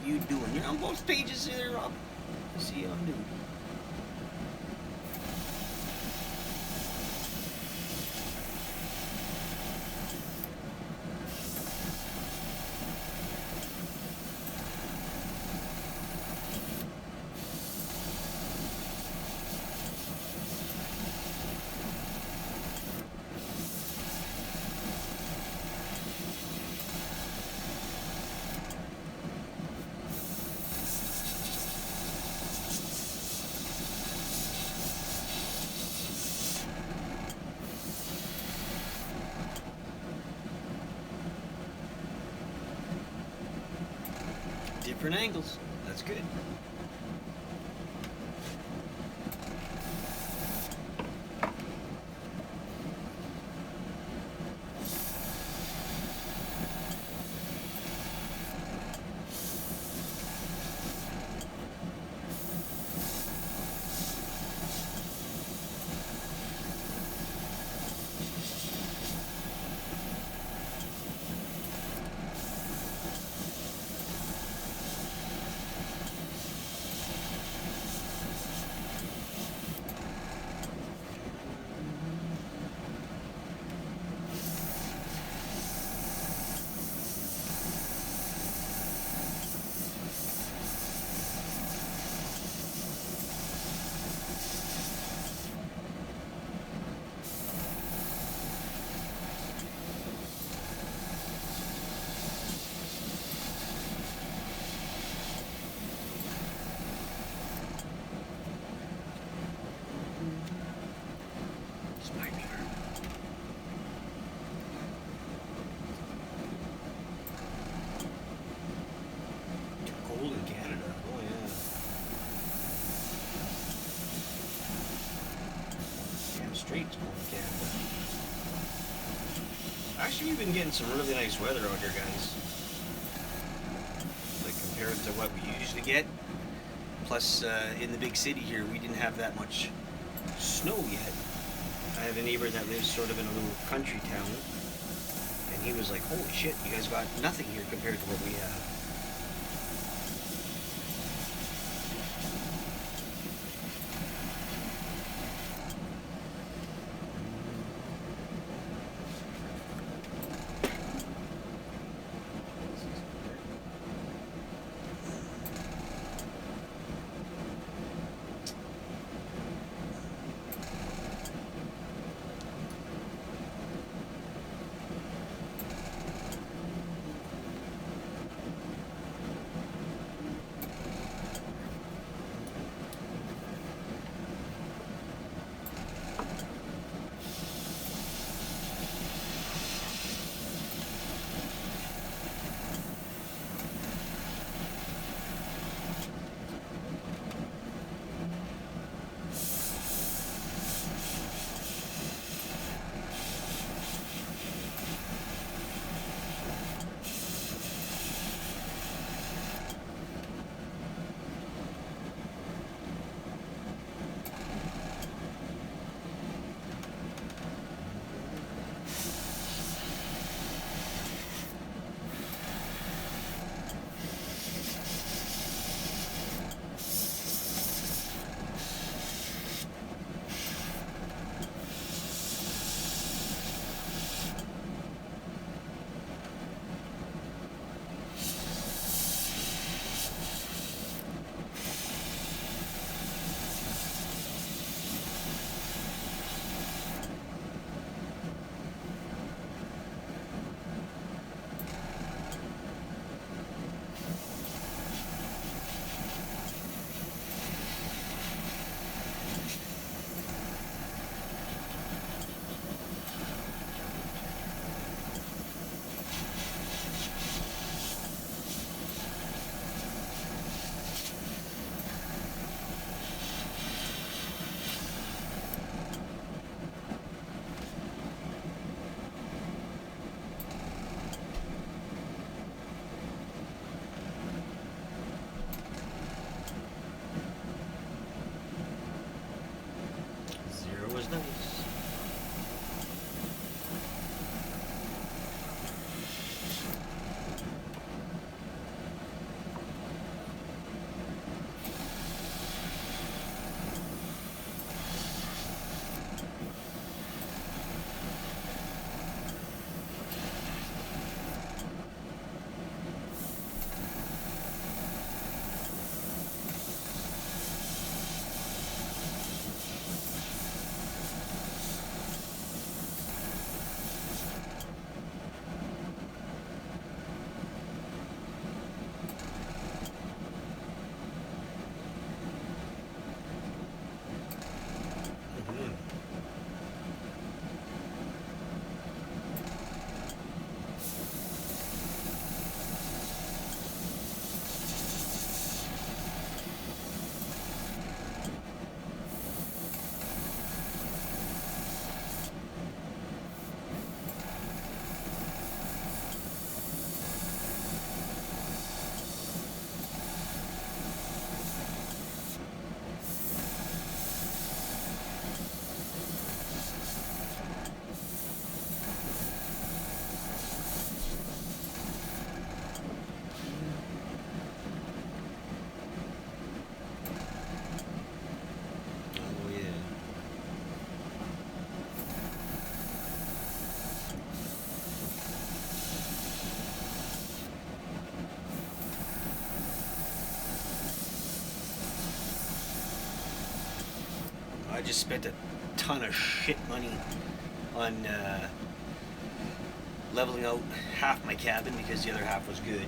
you doing? You're on both pages there, Rob. I see you on dude. Different angles. That's good. Cold in Canada. Oh yeah. Damn straight it's cold in Canada. Actually, we've been getting some really nice weather out here, guys. Like compared to what we usually get. Plus, in the big city here, we didn't have that much snow yet. I have a neighbor that lives sort of in a little country town, and he was like, "Holy shit, you guys got nothing here compared to what we have." I just spent a ton of shit money on leveling out half my cabin because the other half was good.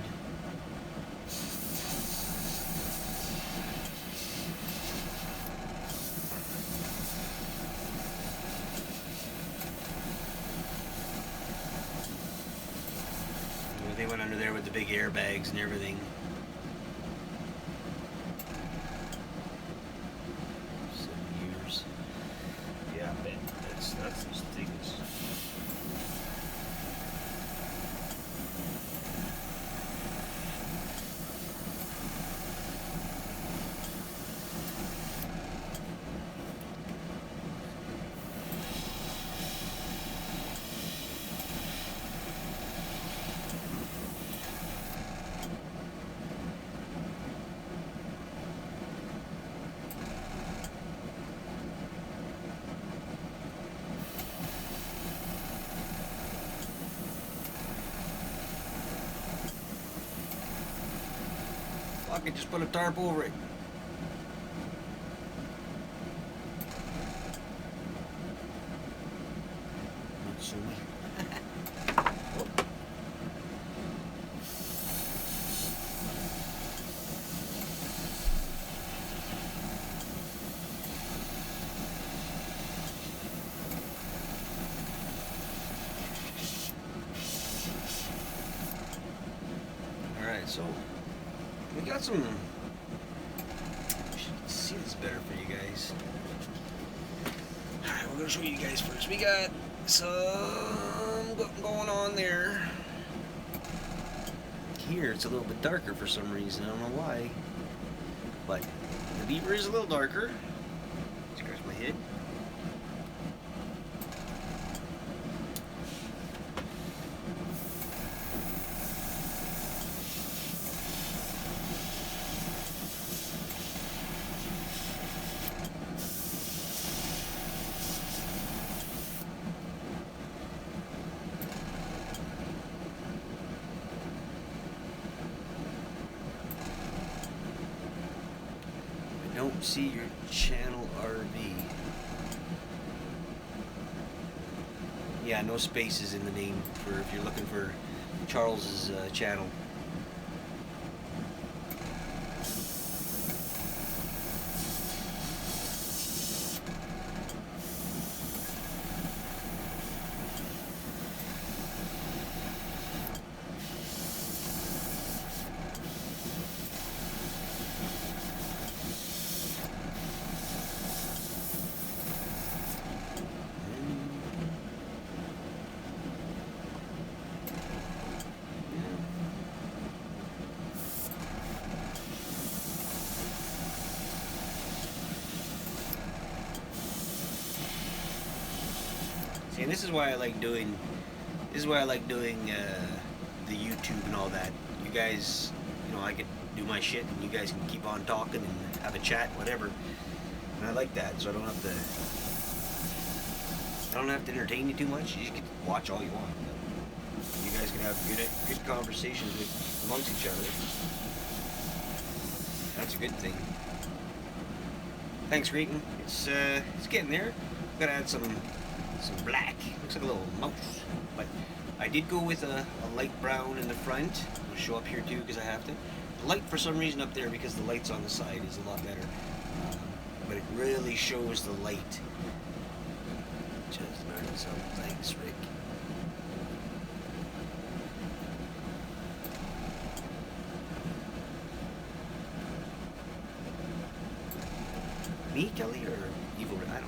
They went under there with the big airbags and everything. 7 years. Yeah, I bet that's those things. I could just put a tarp over it. Not so Alright, so we got some. I should see this better for you guys. Alright, we're gonna show you guys first. We got some going on there. Here it's a little bit darker for some reason. I don't know why. But the beaver is a little darker. Scratch my head. Don't see your channel RV. Yeah, no spaces in the name for if you're looking for Charles's channel. See, and this is why I like doing. This is why I like doing the YouTube and all that. You guys, you know, I could do my shit, and you guys can keep on talking and have a chat, whatever. And I like that, so I don't have to. I don't have to entertain you too much. You just get to watch all you want. You guys can have good conversations amongst each other. That's a good thing. Thanks, Reeton. It's getting there. Gotta add some black. Looks like a little mouse. But I did go with a light brown in the front. It'll show up here too because I have to. The light for some reason up there because the light's on the side is a lot better. But it really shows the light. Just learned some. Thanks, Rick. Me, Kelly, or Evil? I don't know.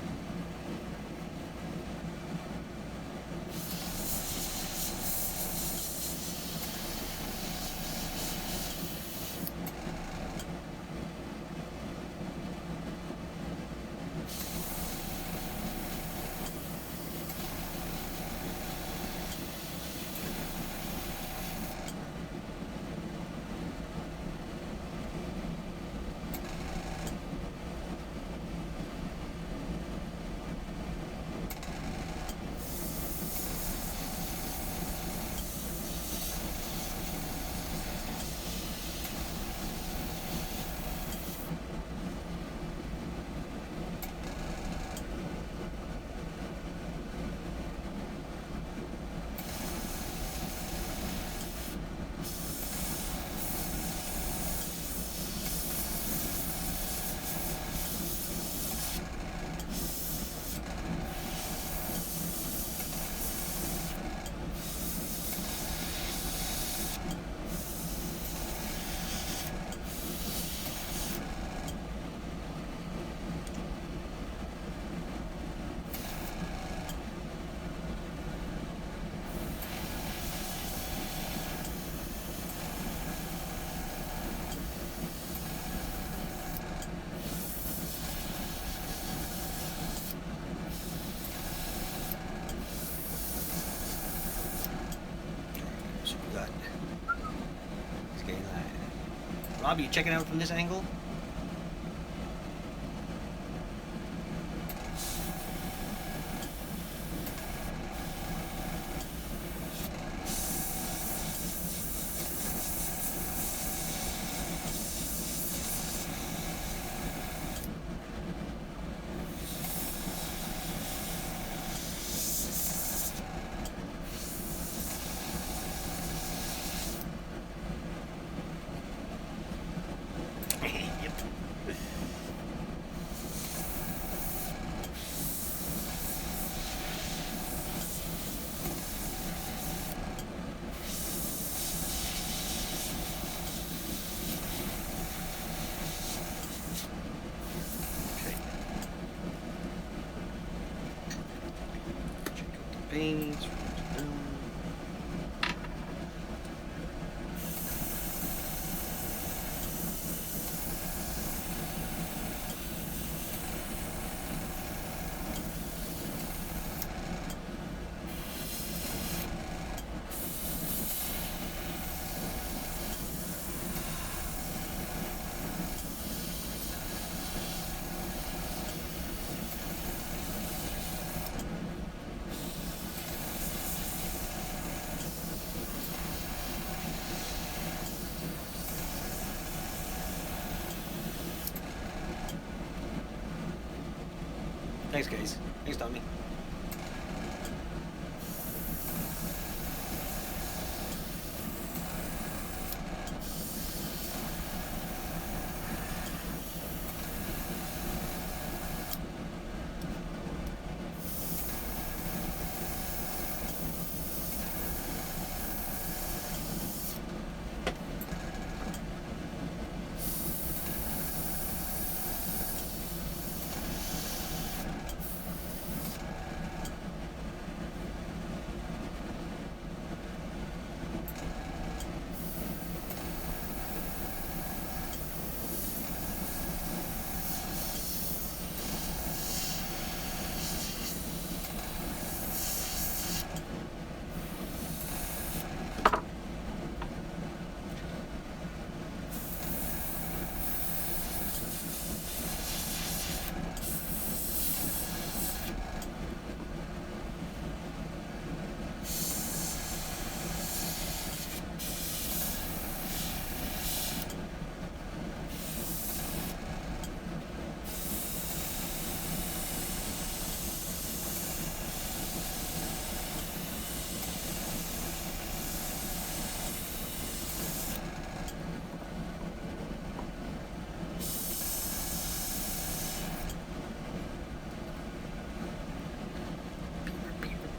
Rob, you checking out from this angle? Veins. Thanks, guys. Thanks, Tommy.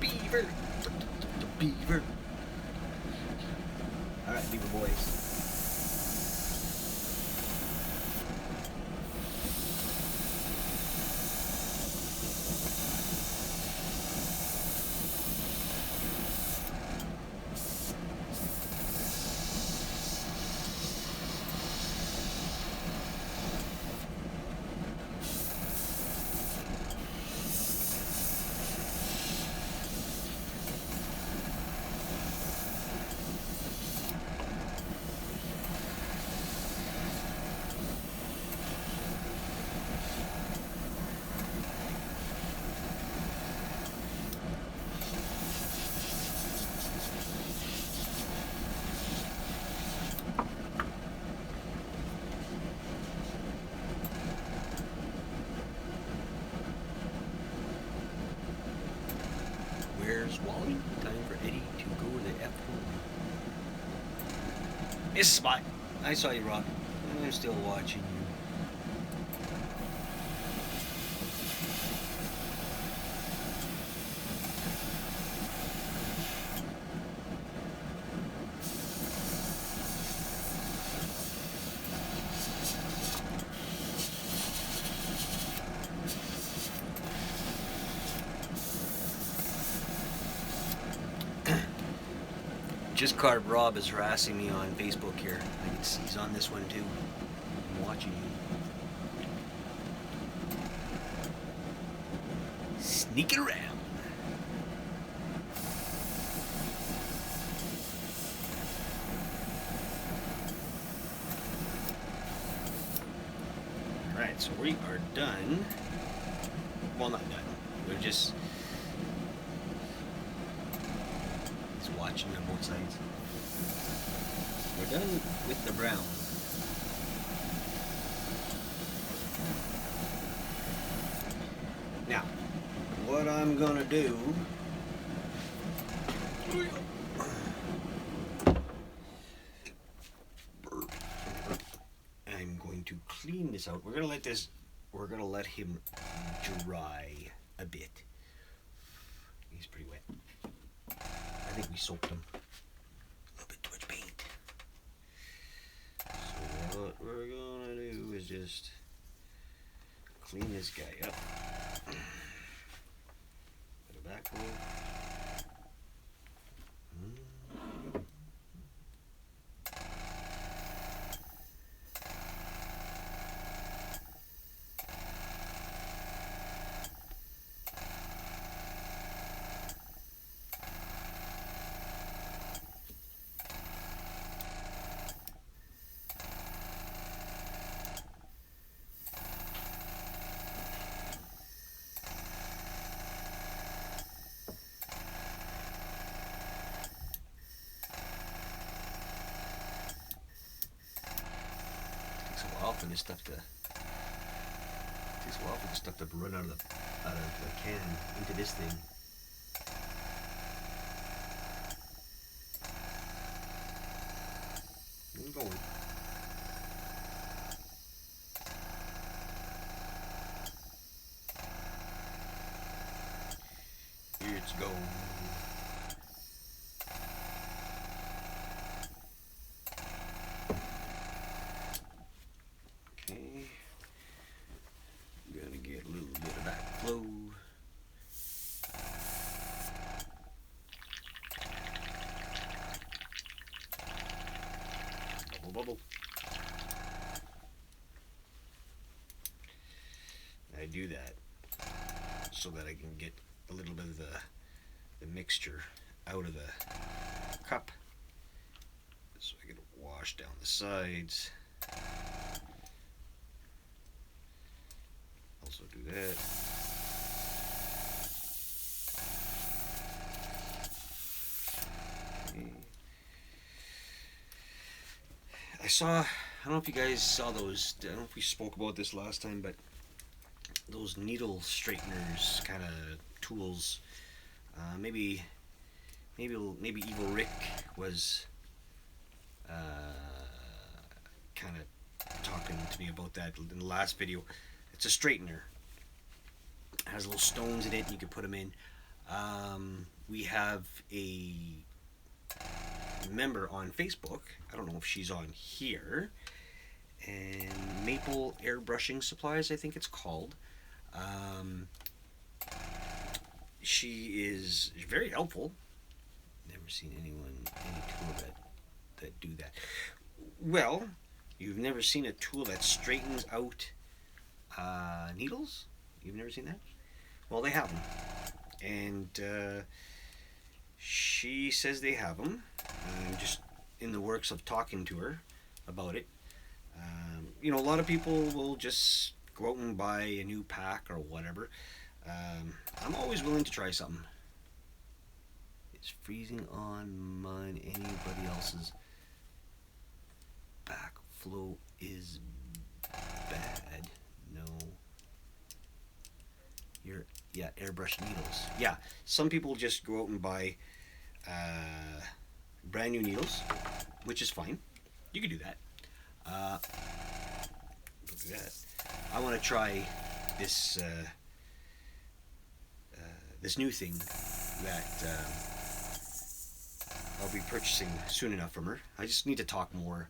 Beaver. The beaver. Alright, beaver boys. Where's Wally? Time for Eddie to go to the F hole. Miss Spot. I saw you, Rob. I'm still watching you. Just caught Rob is harassing me on Facebook here. I can see he's on this one too. I'm watching you. Sneaking around. we are done. Well, not done. We're just watching on both sides. We're done with the brown. Now, what I'm gonna do, I'm going to clean this out. We're gonna let him dry a bit. He's pretty wet. I think we soaked him. A little bit too much paint. So what we're gonna do is just clean this guy up. Put it back a little. For this stuff to takes a while for this stuff to run out of the can into this thing. I'm going. Here it's going. Bubble. I do that so that I can get a little bit of the mixture out of the cup, so I can wash down the sides. Also do that. Okay. I don't know if you guys saw those, I don't know if we spoke about this last time, but those needle straighteners kind of tools, maybe Evil Rick was kind of talking to me about that in the last video. It's a straightener. It has little stones in it and you can put them in. We have a member on Facebook, I don't know if she's on here, and Maple Airbrushing Supplies, I think it's called. She is very helpful. Never seen any tool that do that. Well, you've never seen a tool that straightens out needles? You've never seen that? Well, they have them, and she says they have them. I'm just in the works of talking to her about it. You know, a lot of people will just go out and buy a new pack or whatever. I'm always willing to try something. It's freezing on mine. Anybody else's backflow is bad. No. Yeah, airbrush needles. Yeah, some people just go out and buy brand new needles, which is fine. You can do that. Look at that. I want to try this this new thing that I'll be purchasing soon enough from her. I just need to talk more.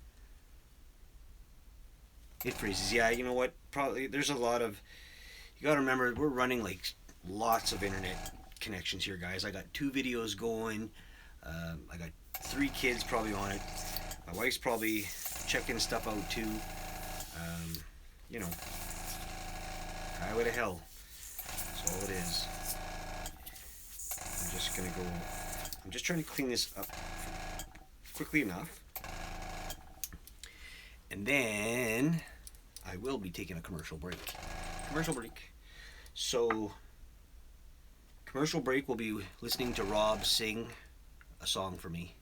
It freezes. Yeah, you know what? Probably there's a lot of. You gotta remember, we're running like lots of internet connections here, guys. I got 2 videos going. I got 3 kids probably on it. My wife's probably checking stuff out too. You know, highway to hell. That's all it is. I'm just trying to clean this up quickly enough. And then I will be taking a commercial break. Commercial break. So, commercial break, we'll be listening to Rob sing a song for me.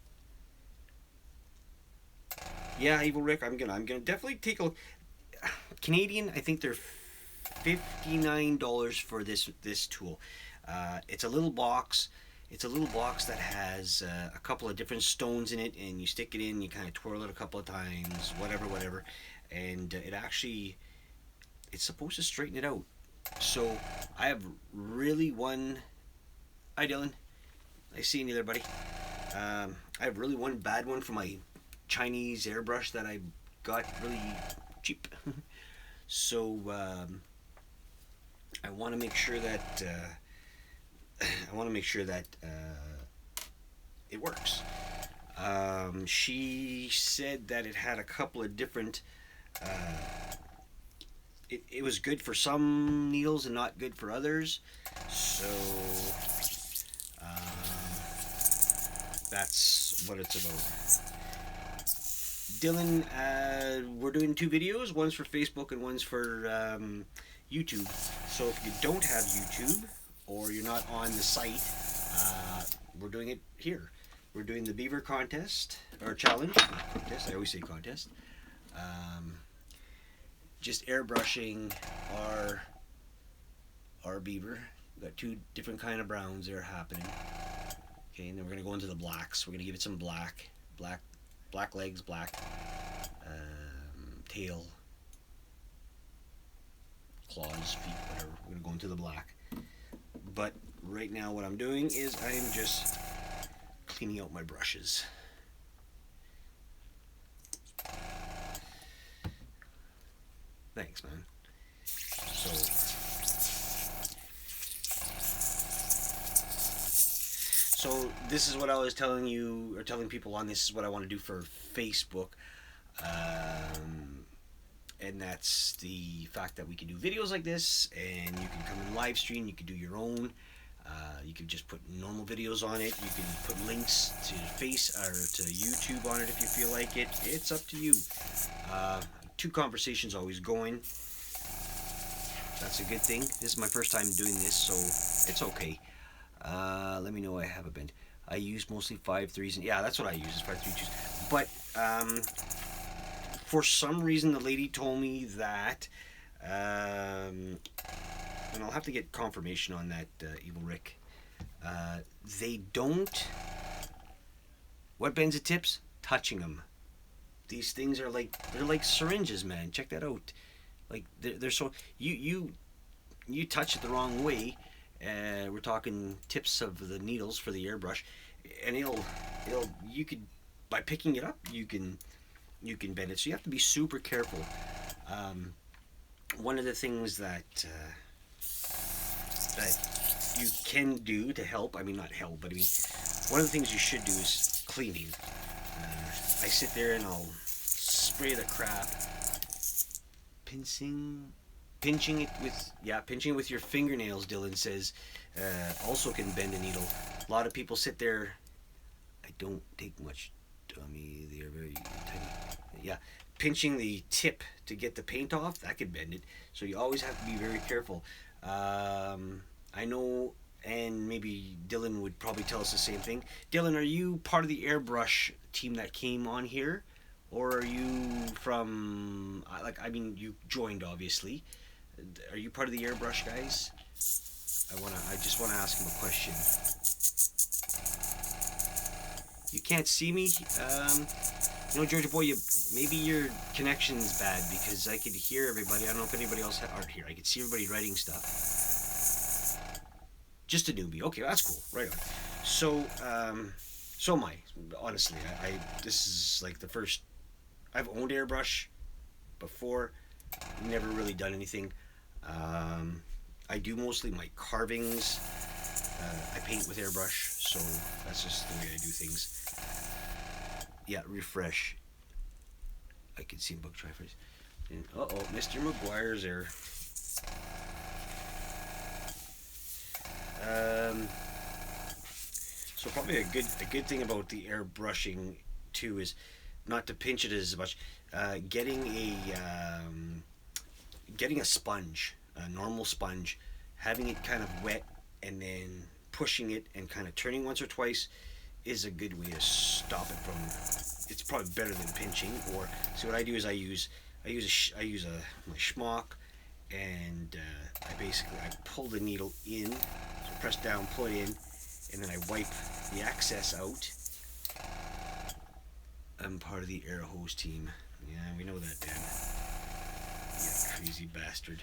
Yeah, Evil Rick, I'm gonna definitely take a look. Canadian, I think they're $59 for this tool. It's a little box. It's a little box that has a couple of different stones in it, and you stick it in. You kind of twirl it a couple of times, whatever, and it's supposed to straighten it out. So I have really one. Hi, Dylan. Nice seeing you there, buddy. I have really one bad one for my Chinese airbrush that I got really cheap. So I want to make sure that it works. She said that it had a couple of different. It was good for some needles and not good for others. So that's what it's about. Dylan, we're doing 2 videos. One's for Facebook and one's for YouTube. So if you don't have YouTube or you're not on the site, we're doing it here. We're doing the Beaver contest or challenge. Not contest. I always say contest. Just airbrushing our Beaver. We've got 2 different kind of browns that are happening. Okay, and then we're gonna go into the blacks. We're gonna give it some black legs, black tail, claws, feet, whatever. We're gonna go into the black. But right now, what I'm doing is I am just cleaning out my brushes. Thanks, man. So this is what I was telling you, or telling people on. This is what I want to do for Facebook, and that's the fact that we can do videos like this, and you can come and live stream. You can do your own. You can just put normal videos on it. You can put links to to YouTube on it if you feel like it. It's up to you. 2 conversations always going. That's a good thing. This is my first time doing this, so it's okay. Let me know I have a bend. I use mostly 5/3s, and yeah, that's what I use is 5/3 2s. But for some reason, the lady told me that, and I'll have to get confirmation on that, Evil Rick. They don't. What bends the tips? Touching them. These things are they're like syringes, man. Check that out. Like they're so you touch it the wrong way. We're talking tips of the needles for the airbrush, and you could, by picking it up, you can bend it. So you have to be super careful. One of the things that you can do to help, I mean not help, but I mean one of the things you should do is cleaning. I sit there and I'll spray the crap, pinching it with your fingernails. Dylan says also can bend a needle. A lot of people sit there. I don't take much, dummy. They are very tiny. Yeah, pinching the tip to get the paint off, that could bend it. So you always have to be very careful. I know, and maybe Dylan would probably tell us the same thing. Dylan, are you part of the airbrush team that came on here, or are you from you joined obviously? Are you part of the airbrush guys? I just wanna ask him a question. You can't see me? Georgia boy, maybe your connection's bad, because I could hear everybody. I don't know if anybody else aren't here. I could see everybody writing stuff. Just a newbie. Okay, that's cool. Right on. So am I. Honestly, this is like the first. I've owned airbrush before. Never really done anything. I do mostly my carvings. I paint with airbrush, so that's just the way I do things. Yeah, refresh. I can see book trifles. Mr. McGuire's there. So probably a good thing about the airbrushing too is not to pinch it as much. Getting getting a sponge, a normal sponge, having it kind of wet, and then pushing it and kind of turning once or twice is a good way to stop it from. It's probably better than pinching. Or so what I do is I use my schmock, and I pull the needle in, so press down, pull it in, and then I wipe the excess out. I'm part of the air hose team. Yeah, we know that, Dan. You crazy bastard.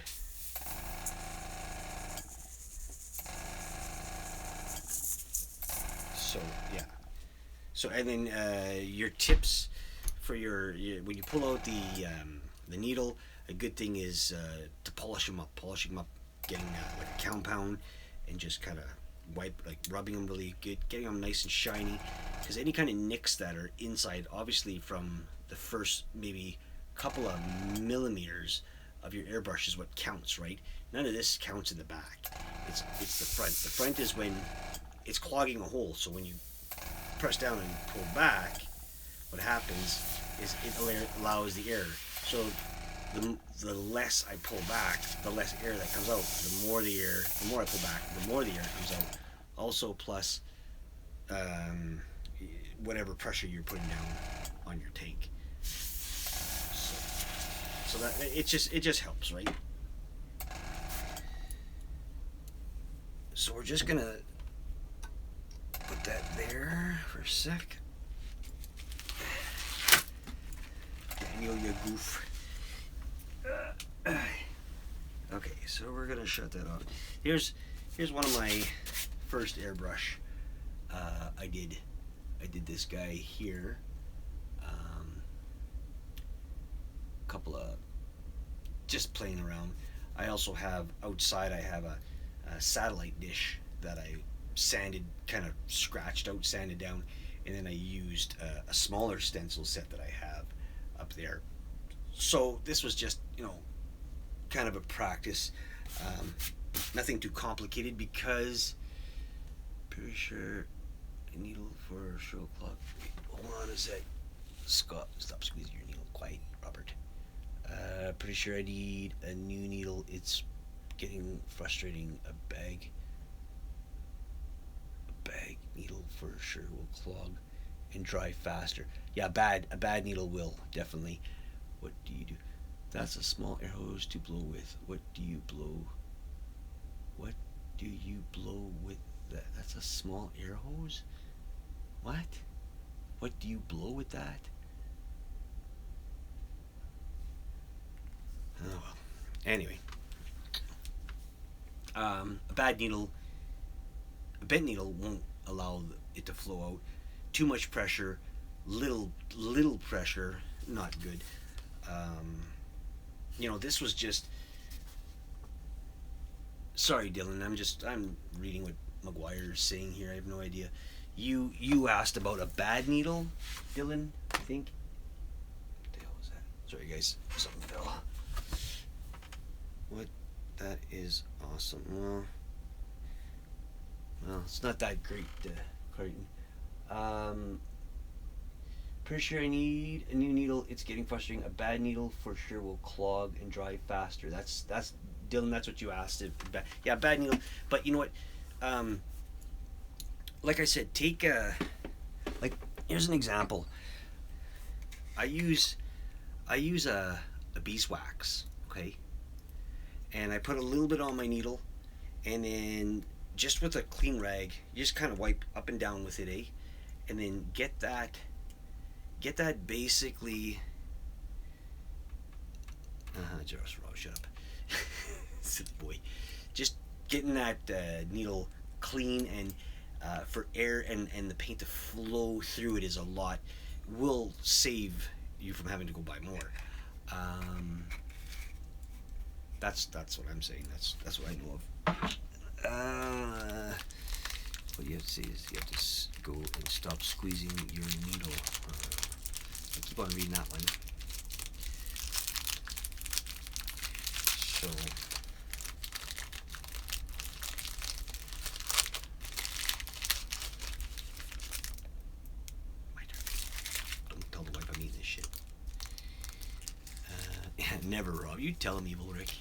So yeah. So and then your tips for your when you pull out the needle. A good thing is to polish them up, getting like a compound, and just kind of rubbing them really good, getting them nice and shiny. Because any kind of nicks that are inside, obviously from the first maybe couple of millimeters of your airbrush is what counts, right? None of this counts in the back. It's the front. The front is when it's clogging a hole. So when you press down and pull back, what happens is it allows the air. So the less I pull back, the less air that comes out. The more I pull back, the more the air comes out. Also, plus whatever pressure you're putting down on your tank. So that it just helps, right? So we're just gonna put that there for a sec. Daniel, you goof. Okay, so we're gonna shut that off. Here's one of my first airbrush. I did this guy here. Couple of just playing around. I also have outside. I have a satellite dish that I sanded, kind of scratched out, sanded down, and then I used a smaller stencil set that I have up there. So this was just, kind of a practice. Nothing too complicated because pretty sure a needle for a show clock. Wait, hold on a sec. Scott, stop squeezing your needle. Quiet, Robert. Pretty sure I need a new needle. It's getting frustrating. A bag needle for sure will clog and dry faster. Yeah, a bad needle will definitely. What do you do? That's a small air hose to blow with. What do you blow? What do you blow with that? That's a small air hose? What? What do you blow with that? Oh well. Anyway. A bent needle won't allow it to flow out. Too much pressure, little pressure, not good. This was just. Sorry, Dylan. I'm reading what McGuire's saying here. I have no idea. You asked about a bad needle, Dylan. I think. What the hell was that? Sorry, guys. Something fell. What? That is awesome. Well, it's not that great, Clayton. Pretty sure I need a new needle. It's getting frustrating. A bad needle for sure will clog and dry faster. That's Dylan. That's what you asked. Yeah, bad needle. But you know what? Like I said, take here's an example. I use a beeswax, okay, and I put a little bit on my needle, and then just with a clean rag, you just kind of wipe up and down with it, and then get that basically. Just Rob, shut up, silly boy. Just getting that needle clean and for air and the paint to flow through it is a lot. Will save you from having to go buy more. That's what I'm saying. That's what I know of. What you have to say is you have to go and stop squeezing your needle. I keep on reading that one. So. never, Rob. You tell him, Evil Rick.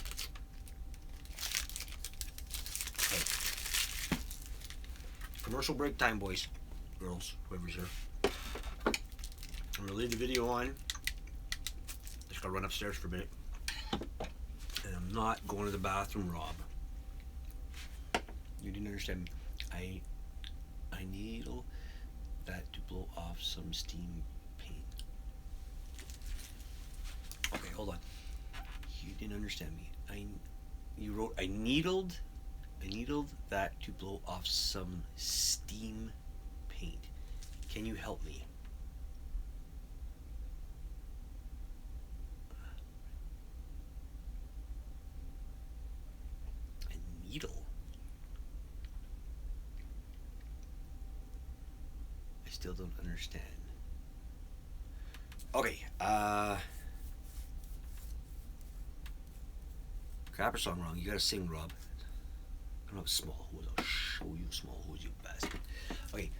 Hey. Commercial break time, boys. Girls, whoever's here. I'm gonna leave the video on. Just gotta run upstairs for a minute. And I'm not going to the bathroom, Rob. You didn't understand me. I needle that to blow off some steam paint. Okay, hold on. You didn't understand me. You wrote I needled that to blow off some steam paint. Can you help me? A needle? I still don't understand. Okay, Crapper song wrong. You gotta sing, Rob. I don't have a small hose. I'll show you a small hose, you bastard. Okay,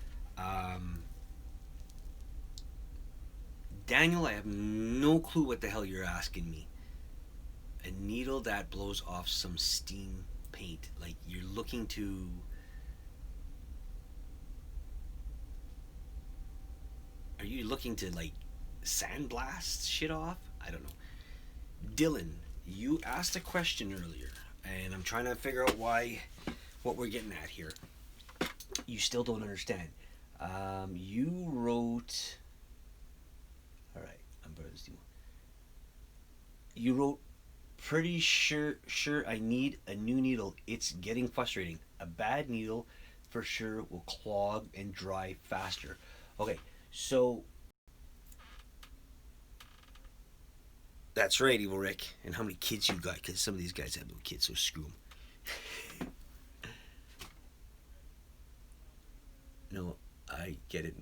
Daniel, I have no clue what the hell you're asking me. A needle that blows off some steam paint. Like, you're looking to... Are you looking to, like, sandblast shit off? I don't know. Dylan, you asked a question earlier, and I'm trying to figure out what we're getting at here. You still don't understand. You wrote... Alright, I'm better than Steve. You wrote, pretty sure I need a new needle. It's getting frustrating. A bad needle for sure will clog and dry faster. Okay, so... That's right, Evil Rick. And how many kids you got? Because some of these guys have no kids, so screw them. No, I get it.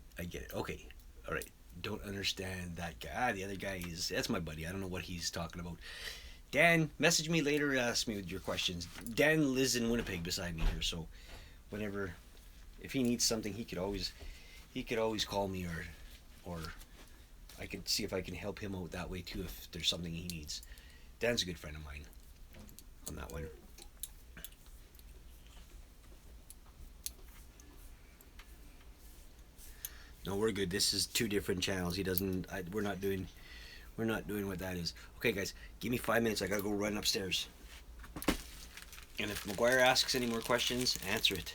Okay, all right. Don't understand that guy. The other guy that's my buddy. I don't know what he's talking about. Dan, message me later and ask me with your questions. Dan lives in Winnipeg beside me here, so whenever, if he needs something, he could always call me or I could see if I can help him out that way too if there's something he needs. Dan's a good friend of mine on that one. No, we're good. This is two different channels. We're not doing what that is. Okay, guys, give me 5 minutes. I gotta go run upstairs. And if McGuire asks any more questions, answer it.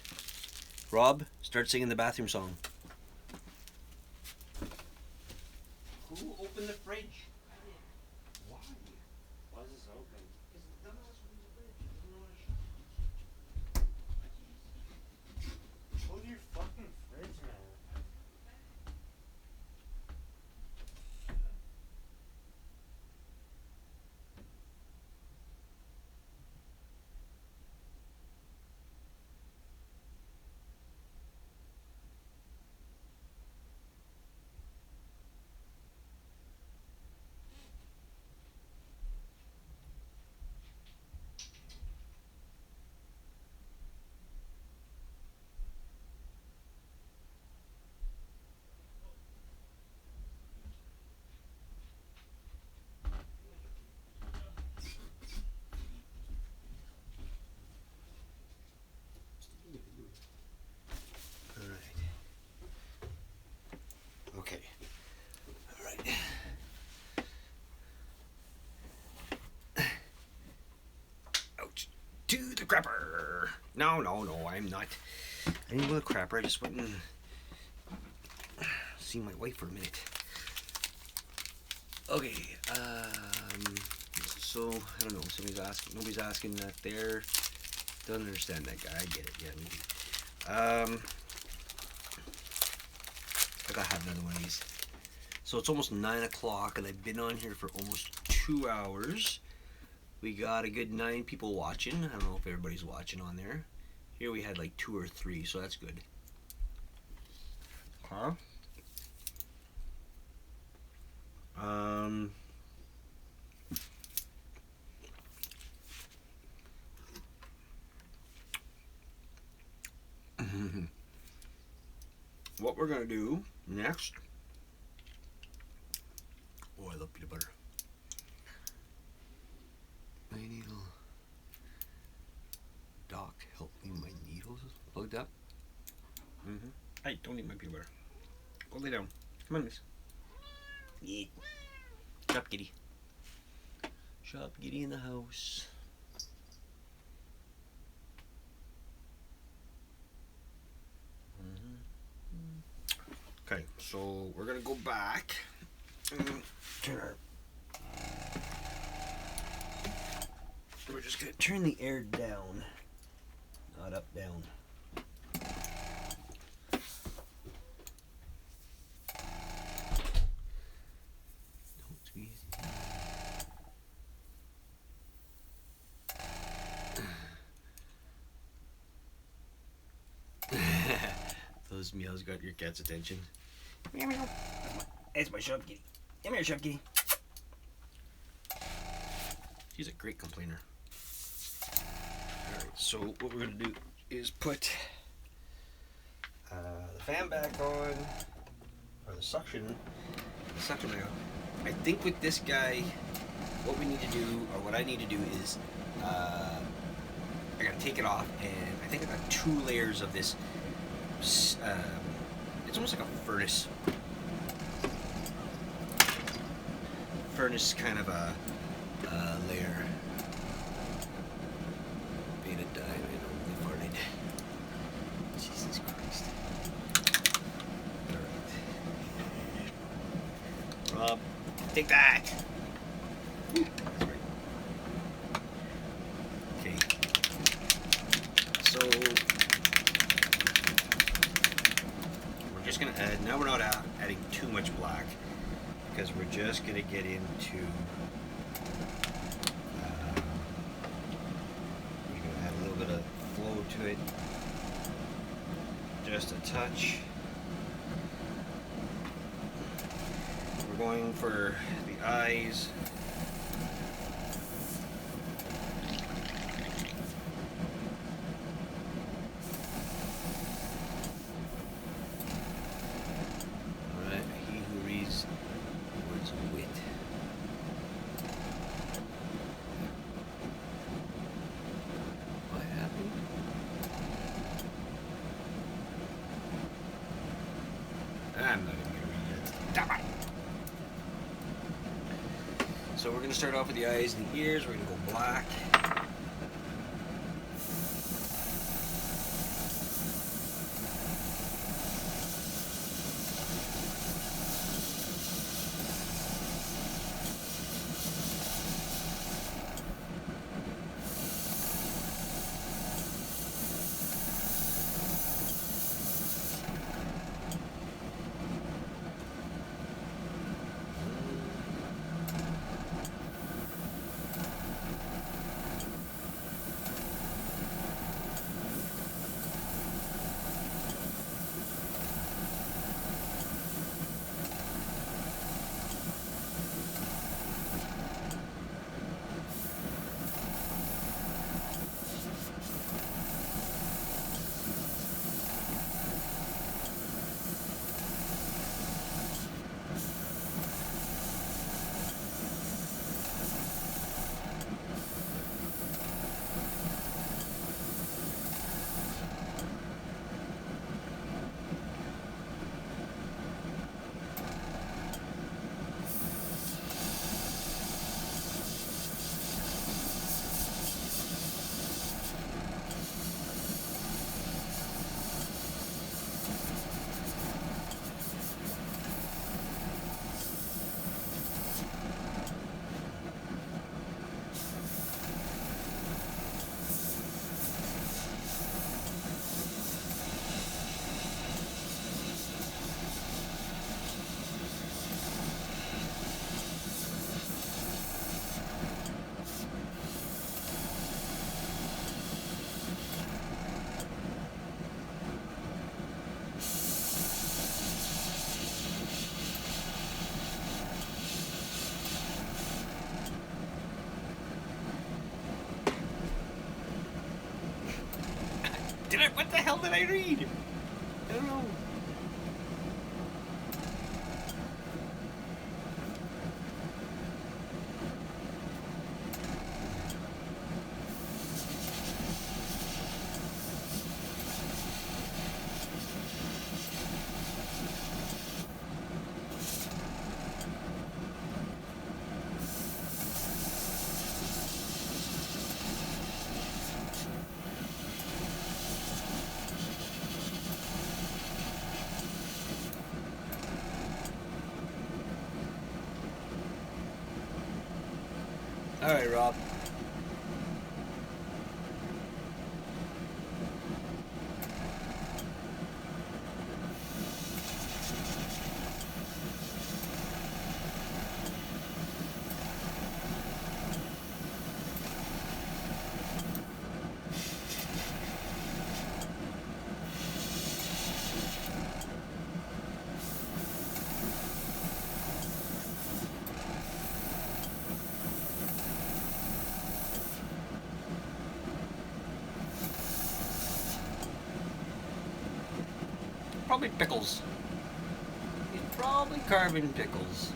Rob, start singing the bathroom song. Who opened the fridge? Why? Why is this open? Because the dumbass opened the fridge. Doesn't know how to shut it. Hold your fucking fridge, man. Okay. All right. Ouch. To the crapper. No, I'm not. I didn't go to the crapper. I just went and see my wife for a minute. Okay. So I don't know. Nobody's asking that there. Don't understand that guy. I get it. Yeah, maybe. I gotta have another one of these. So it's almost 9 o'clock and I've been on here for almost 2 hours. We got a good 9 people watching. I don't know if everybody's watching on there. Here we had like 2 or 3, so that's good. Huh? What we're gonna do next. Oh, I love peanut butter. Help me, my needles plugged up. Hey, don't eat my peanut butter. Go lay down. Come on, miss. Yeah. Shop kitty. Shop kitty in the house. Okay, so we're gonna go back and turn our. We're just gonna turn the air down, not up, down. Don't squeeze. Those meows got your cat's attention. Meow meow. That's my shop kitty. Come here, shop kitty. She's a great complainer. Alright, so what we're gonna do is put the fan back on, or the suction back on. I think with this guy, what we need to do, or what I need to do is, I gotta take it off, and I think I got 2 layers of this. It's almost like a furnace kind of a layer. Beta diamond, only farted. Jesus Christ. Alright. Rob, take that! Woo, that's right. Okay. So we're just gonna add, now we're not adding too much black, because we're just gonna get into we're gonna add a little bit of flow to it, just a touch. We're going for the eyes. I'm not even gonna read it. Damn it. So we're gonna start off with the eyes and the ears. We're gonna go black. What the hell did I read? I don't know. All right, Rob. Probably pickles. He's probably carving pickles.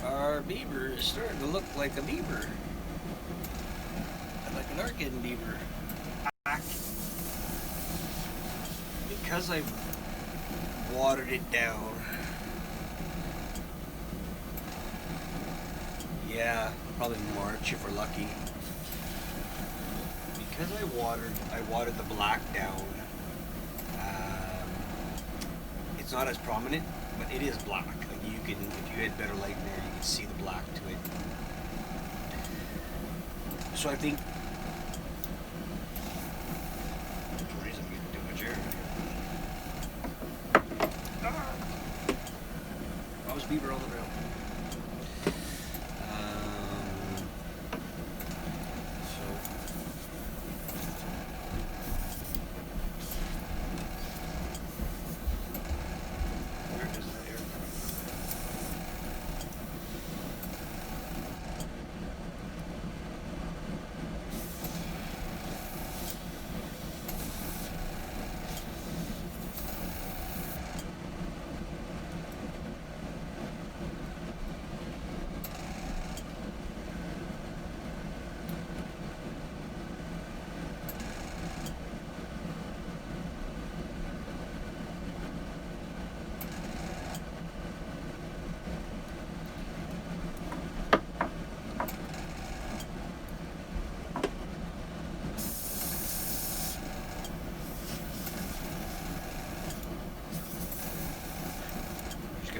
Our beaver is starting to look like a beaver. Like an Arkin beaver. Because I've watered it down. Yeah, probably March if we're lucky. Because I watered the black down. It's not as prominent, but it is black. Like you can, if you had better light in there, you can see the black to it. So I think. Geez, I'm getting too much air. I was beaver all the way.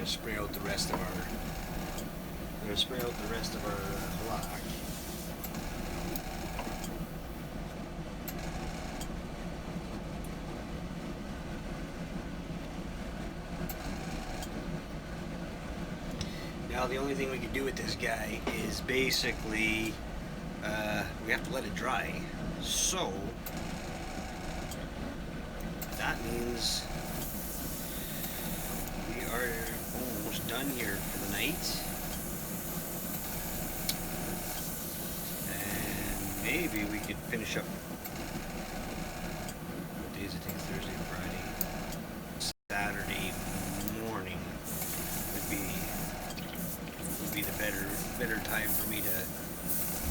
Spray out the rest of our. We're gonna spray out the rest of our black. Now the only thing we can do with this guy is basically we have to let it dry. So that means we are almost done here for the night. And maybe we could finish up. What days it take? Thursday, Friday, Saturday morning would be the better time for me to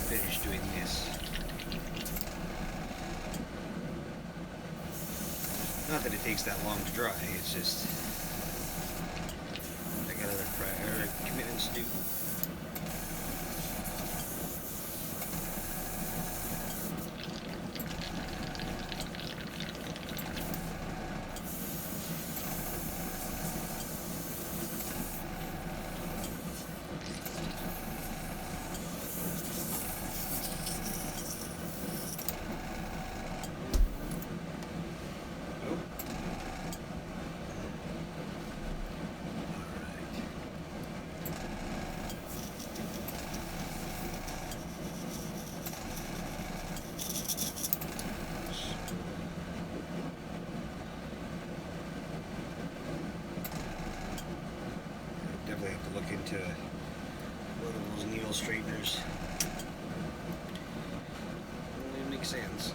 finish doing this. Not that it takes that long to dry, it's just I got other commitments to do. Definitely have to look into one of those needle straighteners. It makes sense.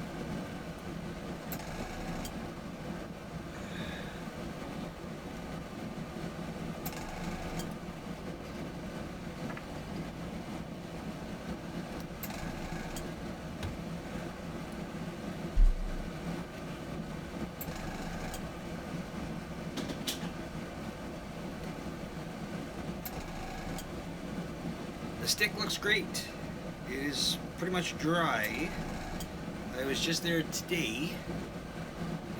The stick looks great. It is pretty much dry. I was just there today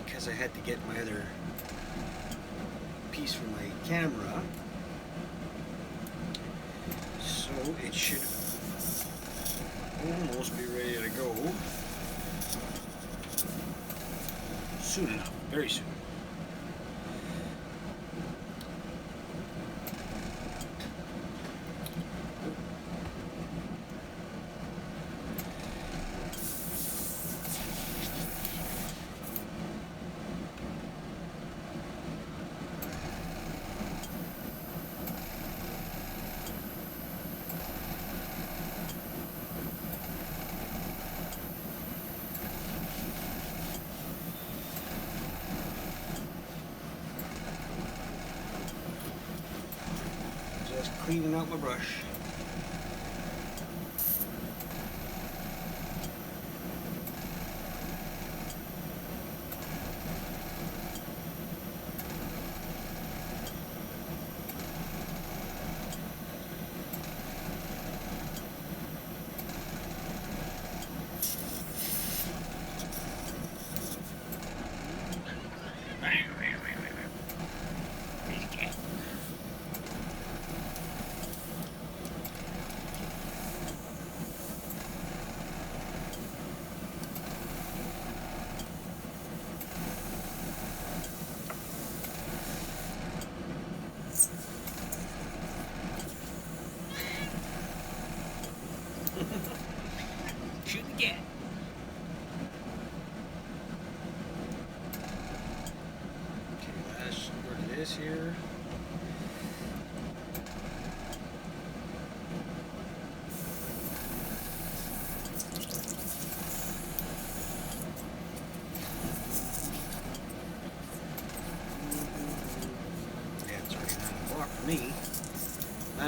because I had to get my other piece for my camera. So it should almost be ready to go soon enough, very soon. Just cleaning out my brush.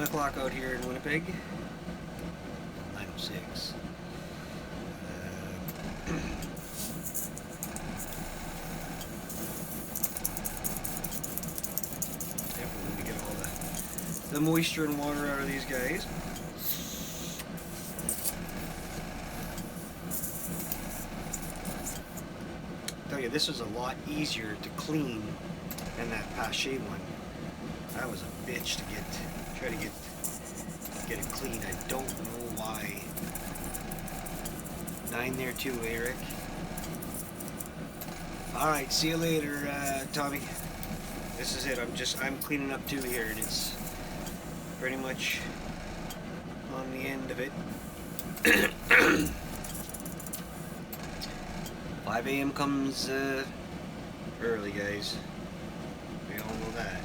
9 o'clock out here in Winnipeg. 9:06. Definitely need to get all the moisture and water out of these guys. Tell you, this was a lot easier to clean than that Pache one. That was a bitch to try to get it clean. I don't know why. 9 there too, Eric. Alright, see you later, Tommy. This is it. I'm cleaning up too here, and it's pretty much on the end of it. 5 a.m. comes early, guys. We all know that.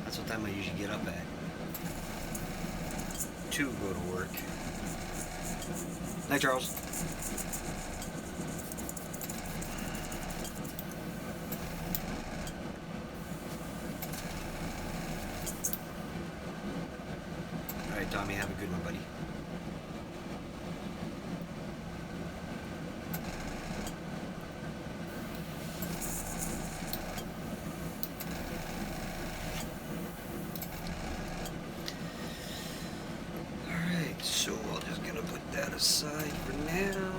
That's what time I usually get up at. To go to work. Night, Charles. Alright, Tommy, have a good one, buddy. So I'm just gonna put that aside for now.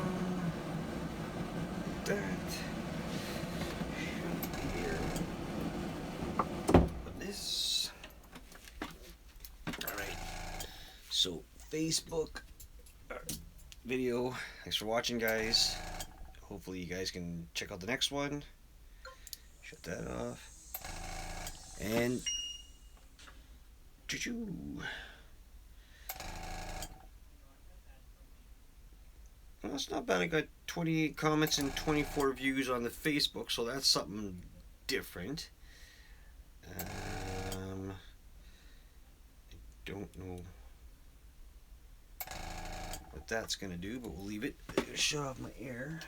That should be here. Put this. Alright. So Facebook video. Thanks for watching, guys. Hopefully you guys can check out the next one. Shut that off. And choo-choo. Well, that's not bad. I got 28 comments and 24 views on the Facebook, so that's something different. I don't know what that's gonna do, but we'll leave it. I'm gonna shut off my ear.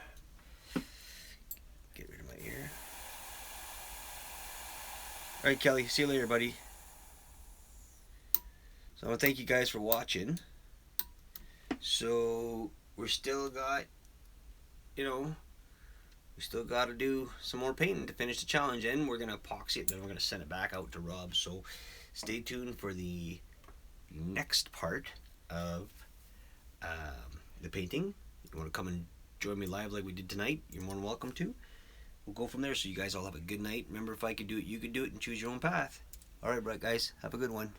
Get rid of my ear. Alright, Kelly, see you later, buddy. So I want to thank you guys for watching. So we're still got, we still got to do some more painting to finish the challenge, and we're going to epoxy it, then we're going to send it back out to Rob. So stay tuned for the next part of the painting. If you want to come and join me live like we did tonight, you're more than welcome to. We'll go from there, so you guys all have a good night. Remember, if I could do it, you could do it, and choose your own path. Alright, guys, have a good one.